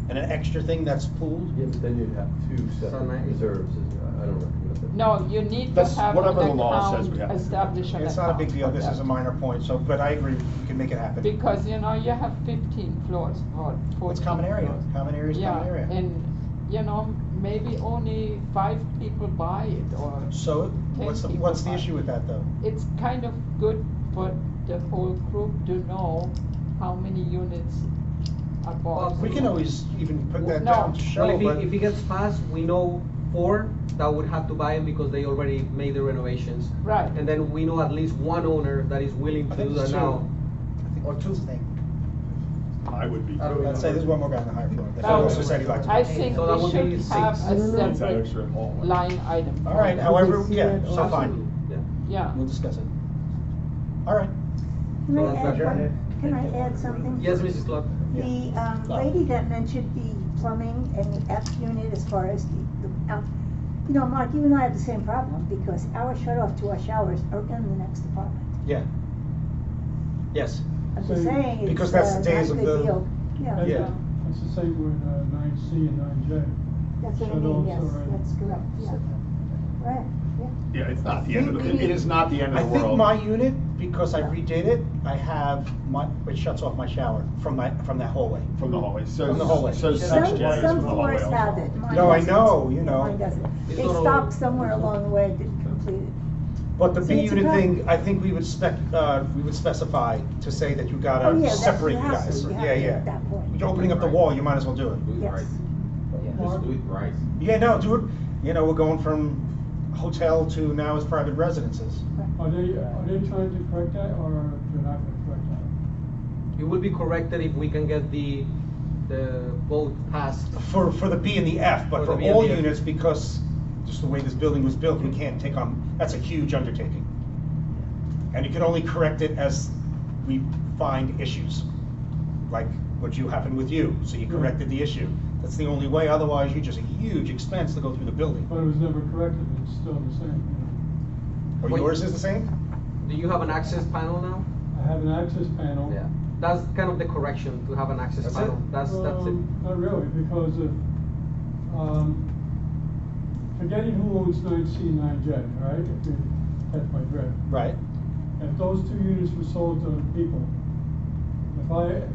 an extra thing that's pooled. Yeah, but then you'd have two separate nice. reserves, I don't recommend that. No, you need to That's have whatever an the law says we have account, to do. establish an account. It's not a big deal, for this that. is a minor point, so, but I agree, we can make it happen. Because, you know, you have 15 floors or 14 It's common area, floors. common area is common area. Yeah, and, you know, maybe only 5 people buy it, or So, 10 what's the people buy issue it. with that, though? It's kind of good for the whole group to know how many units are bought. We can always even put that No. down to show, Well, but. if it gets passed, we know 4 that would have to buy them because they already made the renovations. Right. And then we know at least one owner that is willing I to think do that it's two. now. Or two things. I would be. I'd say there's one more guy on the higher floor. That Now, also said he'd like to. I think So that we would be should have 6. a It's separate extra hallway. line item. All for right, that. however, see yeah, it so also. fine, Yeah. Yeah. we'll discuss it. All right. Can I So that's add better. one- Can I add something? Yes, Mrs. Clark? The lady that mentioned the plumbing and the F unit as far as you know, Mark, you and I have the same problem because our shut off to our showers are in the next apartment. Yeah. Yes. I'm just saying, it's Because that's the not days a of good the- deal. Yeah. Yeah. That's the same with 9C and 9J. That's what I Shut mean, offs yes, already. that's correct, yeah. Right, yeah. Yeah, it's not the end of the, it is not the end I of the think world. my unit, because I redid it, I have it shuts off my shower from that hallway. From the hallway, so. From the hallway. So Some, section is some from the hallway floors also. have it, mine No, I doesn't. know, you know. Mine doesn't. It's They not all- stopped somewhere along the way, didn't complete it. But the So B it's a unit problem. thing, I think we would specify to say that you Oh, gotta yeah, separate you you have guys. to, you have Yeah, to yeah. at that point. You're opening up the wall, you might as well do it. Yes. Just do it right. Yeah, no, do it, you know, we're going from hotel to now as private residences. Are they trying to correct that, or they're not gonna correct that? It will be corrected if we can get the vote passed. For the B and the F, but For for the B and all the F. units, because just the way this building was built, we can't take on, that's a huge undertaking. And you can only correct it as we find issues, like what you happened with you, so you corrected the issue. That's the only way, otherwise you're just a huge expense to go through the building. But it was never corrected, it's still the same, Or Wait. yours is the same? Do you have an access panel now? I have an access panel. Yeah. That's kind of the correction, to have an access That's panel. it? That's it. Not really, because if, forgetting who owns 9C and 9J, all right, if you catch my drift. Right. If those two units were sold to people, if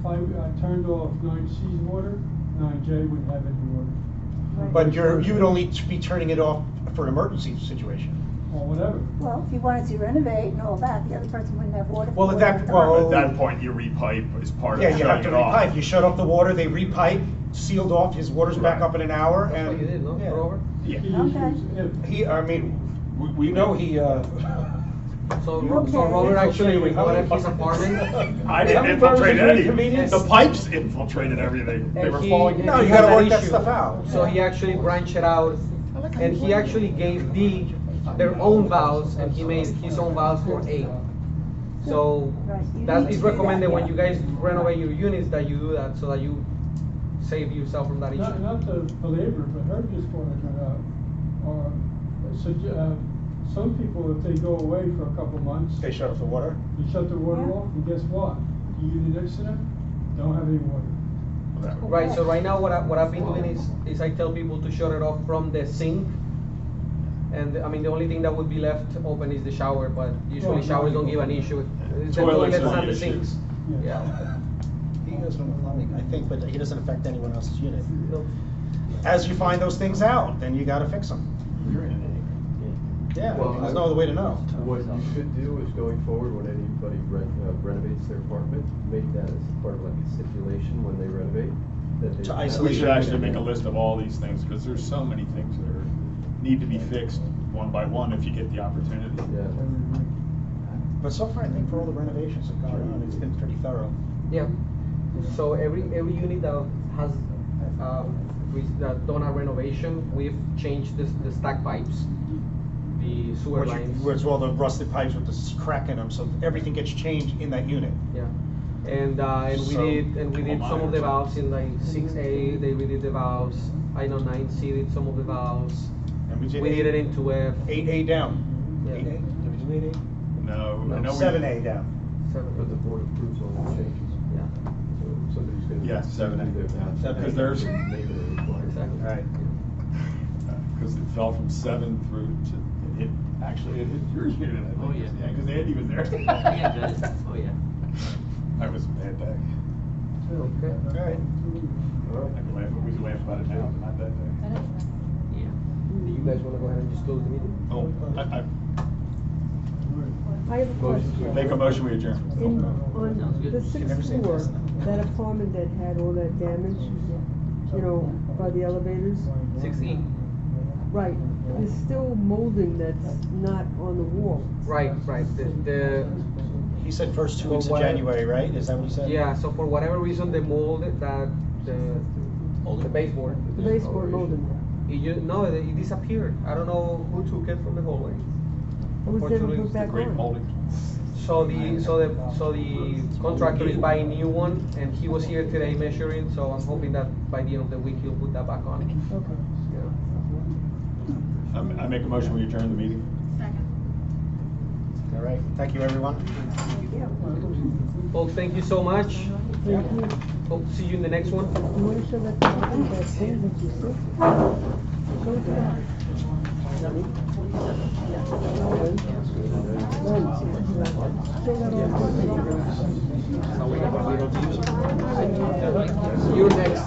I turned off 9C's water, 9J wouldn't have any water. But you would only be turning it off for an emergency situation. Or whatever. Well, if you wanted to renovate and all that, the other person wouldn't have water. Well, for at that- whatever well- time. At that point, you repipe as part of Yeah, you have shutting to it off. repipe, you shut off the water, they repipe, sealed off, his water's back up in an hour, That's and. what you did, no, yeah. Robert? Yeah. The Okay. issue is He, I mean, we know he, So, Okay. so Robert actually Infiltrated. rented his apartment. I didn't How many infiltrate versions of any, inconvenience? the pipes infiltrated everything, they And were he- falling in. No, you he gotta had work that issue. stuff out. So he actually branched it out, and he actually gave their own valves, and he made his own valves for A. So Right, you that need is to do that, recommended when yeah. you guys renovate your units, that you do that, so that you save yourself from that issue. not to belabor, but her just pointed out, or, some people, if they go away for a couple months, they shut off the water. you shut the water Yeah. off, and guess what? The unit next to them, don't have any water. Right, so right now, what I've been doing is I tell people to shut it off from the sink. And, I mean, the only thing that would be left open is the shower, but usually Well, showers no. don't give an issue. It's the Toilets toilets don't and the issue. sinks. Yeah. Yeah. He does from the plumbing, I think, but he doesn't affect anyone else's unit. No. As you find those things out, then you gotta fix them. Yeah, Well, there's no other way to know. What you should do is going forward, when anybody renovates their apartment, make that as part of like a stipulation when they renovate. That they To have- isolate. We should actually make a list of all these things, because there's so many things that need to be fixed one by one if you get the opportunity. Yeah. But so far, I think for all the renovations that have gone on, it's been pretty thorough. Yeah. So every unit that has, done a renovation, we've changed the stack pipes, the sewer lines. Where it's all the rusted pipes with the crack in them, so everything gets changed in that unit. Yeah. And we So- did some of the valves in like 6A, they redid the valves. I know 9C did some of the valves. And we did. We did it in 2F. 8A down. Yeah. 8A, did we do 8A? No, I know we. 7A down. But the board approves all the changes. Yeah. So somebody's gonna. Yeah, 7A. do their math. Seven A. Because there's, Make it a requirement. Exactly. Right. because it fell from 7 through to, it hit your unit, I think. Oh, yeah. Yeah, because Andy was there. Yeah, it does. Oh, yeah. That was a bad day. Okay. All right. I can laugh, we can laugh about it now, but not that day. Yeah. Do you guys wanna go ahead and just close the meeting? Oh, I have a question. Make a motion, we adjourn. In, Sounds on good. the You can never sixth say floor, yes. that apartment that had all that damage, you know, by the elevators, 6E. right, there's still molding that's not on the wall. Right. He said first 2 weeks of Well, January, right? Is that what he said? Yeah, so for whatever reason, the mold that, the baseboard. The baseboard molding. It disappeared. I don't know who took it from the hallway. It was never Unfortunately, put back Great on. molding. So the contractor is buying new one, and he was here today measuring, so I'm hoping that by the end of the week, he'll put that back on. Okay. I make a motion, we adjourn the meeting. All right, thank you, everyone. Folks, thank you so much. Thank you. Hope to see you in the next one. You wanna show that to me, that thing that you said? Show it to her. You're next.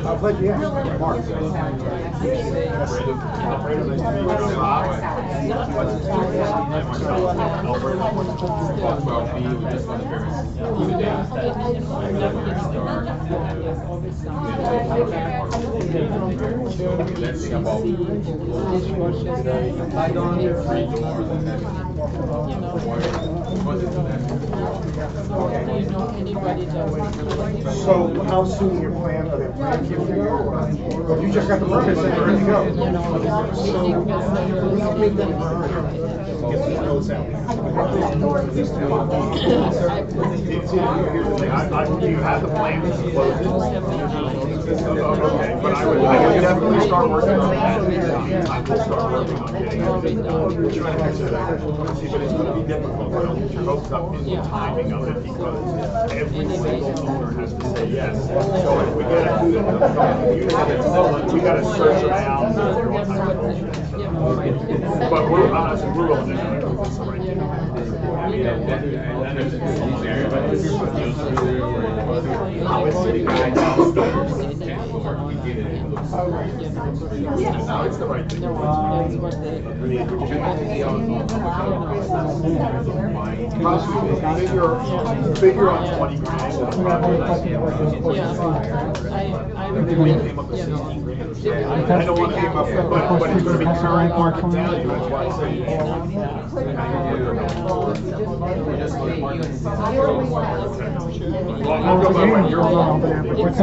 I'll pledge you. Mark. So how soon your plan, are they planning to figure out, or you just got the permits and ready to go? So we can make them get these notes out. Here's the thing, do you have the plans to close it? Okay, but I would definitely start working on that. I will start working on getting it. Trying to answer that question. See, but it's gonna be difficult, I don't get your hopes up in the timing of it, because every single owner has to say yes. So if we gotta do that, we gotta search around, all kinds of bullshit. But we're, honestly, we're willing to do it, if it's the right thing. How it's sitting right downstairs. No, it's the right thing. Figure on 20 grand. We came up with 60 grand. I don't want to give up, but it's going to be current market value, that's why I say. Well, I'll go by what you're looking. What's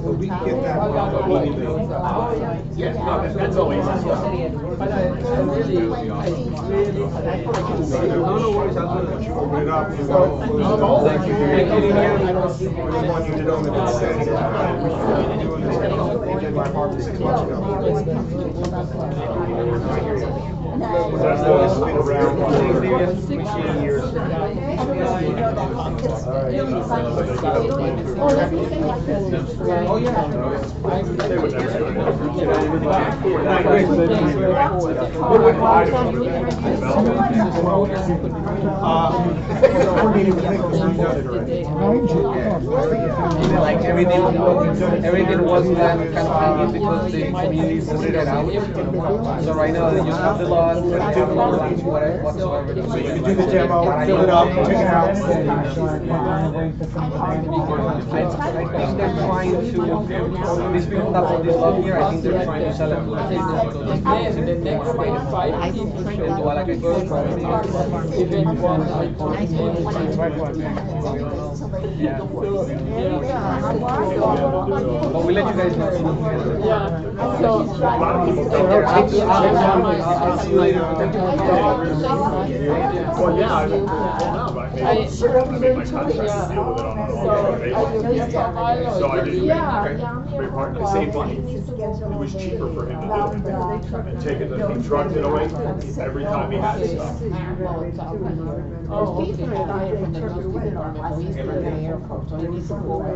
We can get that. Yes, no, that's always. Open it up. I want you to know that it's saying, we doing this, they did my apartment 6 months ago. That's always been around for 16 years. Oh, yeah. They would never do Like everything was kind of hanging because the community voted it out. So right now they just have the lot, two lots, whatsoever. So you can do the demo, fill it up, take it out. I think they're trying to, these people that bought this lot here, I think they're trying to sell it. And the next day, 5 people showed So I like a good But we let you guys know. Yeah, so. I'll see you later. Well, yeah, I mean, my cousin deal with it on so I didn't big part, they saved money. It was cheaper for him to do it. And take it, he trucked it away every time he had stuff. Oh, okay.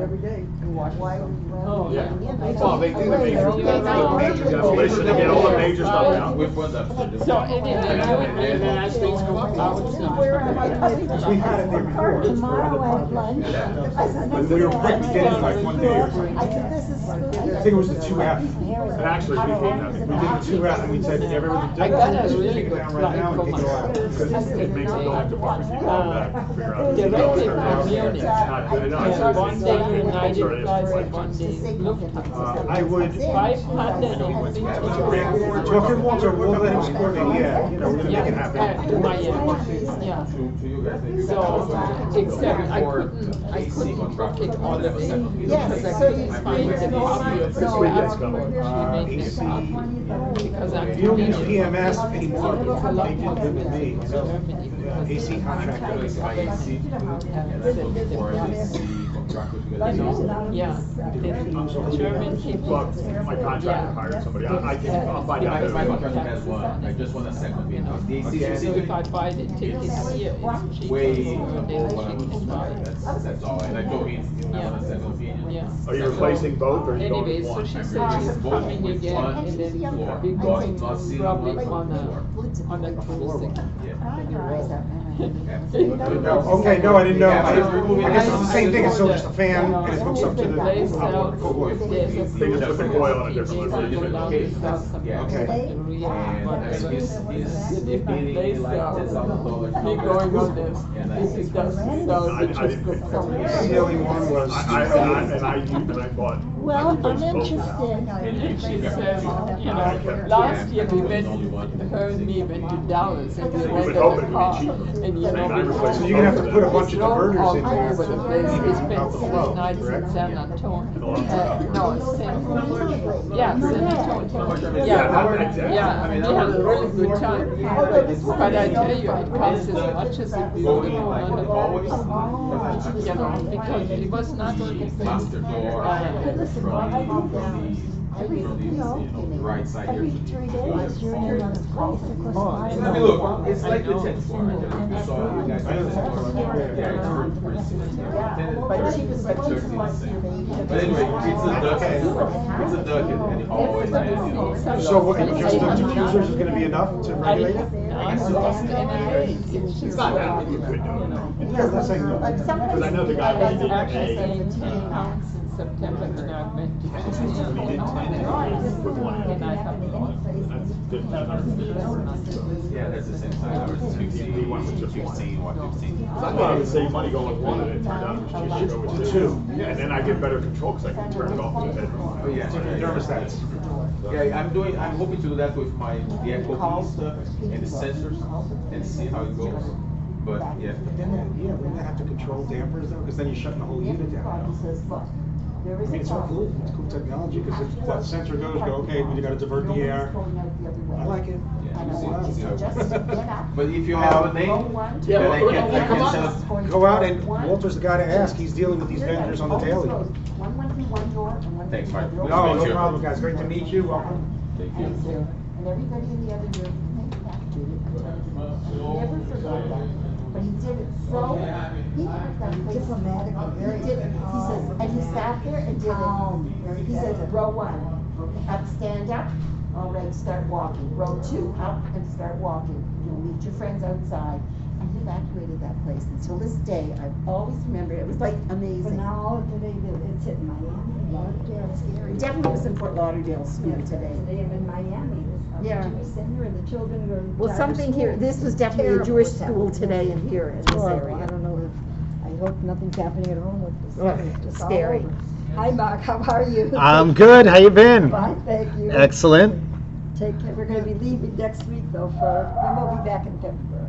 Every day. Oh, Yeah. Well, they do the major demolition to get all the major stuff out. So and then as things go up, I would see. Because we've had it there before. Tomorrow at lunch. When we were quick to get in like 1 day or something. I said, this is I think it was the 2F. And actually, we did the 2F and we said, everyone did I got a it. really Take it good down right now and take it all out. Because it makes the building department keep going back, figure out. The rated community. It's not good enough. One day United Plaza, one day Lufthansa. I would. 550. Well, Walter, we'll let him score it, yeah, you know, we're gonna make it happen. Miami, yeah. To you guys, thank you. So, except said, I couldn't book it on the day. Yes, Because I so couldn't you- find it's the an copy of the online- draft no, code. She made AC. the copy. Because I'm. You don't use PMS It's anymore, a lot they did more good with me, in you know? Germany Yeah, because AC they- contract. have Like my AC, and that's looking for an AC contractor to get You know, it. yeah, the German people. Well, my contractor hired somebody, I'll find My out. contractor has one, I just want a second You know, opinion. The AC so if I system buy the ticket here, it's cheaper way for above her what I than was she can buy. that's all, and I told him, I want a second opinion. Yeah. Are you replacing both, or are you going Anyway, with so one? she I'm said replacing she's both coming with again one and then floor. we're Not going ceiling, probably one on a cruise again. Okay, no, I didn't know. Yeah, but removing I guess it's the the- same thing, it's still just a fan, and it hooks up to the. They sell, coil. there's a. They just put the coil on a different People level. go down to South Yeah. America Okay. to Rio, And but this the is different really they like sell. $10,000. Keep going on this, And I if see. it doesn't sell, I it just didn't goes pick somewhere. that. The only one was. And I bought. Well, I'm interested. And she said, you know, last year we went, her and me went to Dallas and we would rented hope a it would car. be cheaper. And you And I know, replaced So you're gonna have to put a bunch of drove all diverters in there over the to place. We even spent out the 6 flow, nights in correct? San Antonio. No, yeah, San Antonio. Yeah, Yeah, we had a really good time. But I tell you, it costs as much as if you Going would in go like on the the hallways. you know, because it was not cheap. Master door from the right side here. Every 3 days, you're in another place, of course. I mean, look, it's like the 10th floor. You saw, you guys saw the 10th floor. Yeah, it's pretty similar. But she was like, 13 is the same. But anyway, it's a duct, it's a duct in the hallway, and you know. So what, just the diffusers is gonna be enough to regulate it? I'm lost in a day. It's just, Not that you could do. Yeah, I'm not saying no. Because I know the guy I who did actually A. 17 pounds in September when I went to Japan. And I have Yeah, that's the same size, ours is 16, 16, 115. So I thought I would save money going with one, and it turned out it was cheaper to go with two. Yeah, and then I get better control, because I can turn it off in the bedroom. Oh, yeah. Thermostats. Yeah, I'm hoping to do that with the Echo P stuff and the sensors and see how it goes. But yeah. But then, wouldn't that have to control dampers though? Because then you're shutting the whole unit down. I mean, it's all cool, it's cool technology, because if that sensor goes, okay, we gotta divert the air. I like it. But if you have a name, then I can tell. Go out and Walter's the guy to ask, he's dealing with these vendors on the daily. Thanks, Mike. No, no problem, guys, great to meet you, welcome. Thank you. And everybody in the other room, never forgot that. But he did it so, he took that place. Diplomatic, very. He did it, he says, and he sat there and did it. He says, row 1, up, stand up, all right, start walking. Row 2, up and start walking. You'll meet your friends outside. And he evacuated that place. Until this day, I've always remembered, it was like But amazing. now, do they do, it's in Miami, Lauderdale, it's scary. Definitely was in Fort Lauderdale school today. They have in Miami, Yeah. Jewish center, and the children are. Well, charter something here, schools. this was definitely a Terrible Jewish what's school happening. today and here in this Well, area. I don't know, I hope nothing's happening at home with this. Ugh, It's all scary. over. Hi, Mark, how are you? I'm good. How you been? Fine, thank you. Excellent. Take care, we're gonna be leaving next week though then we'll be back in February.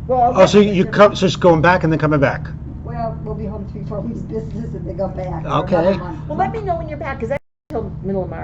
Well, Oh, so you come, so just going back and then coming back? Well, we'll be home 3-4 weeks business and then go back. for Okay. another month. Well, let me know when you're back, because that's until middle of March.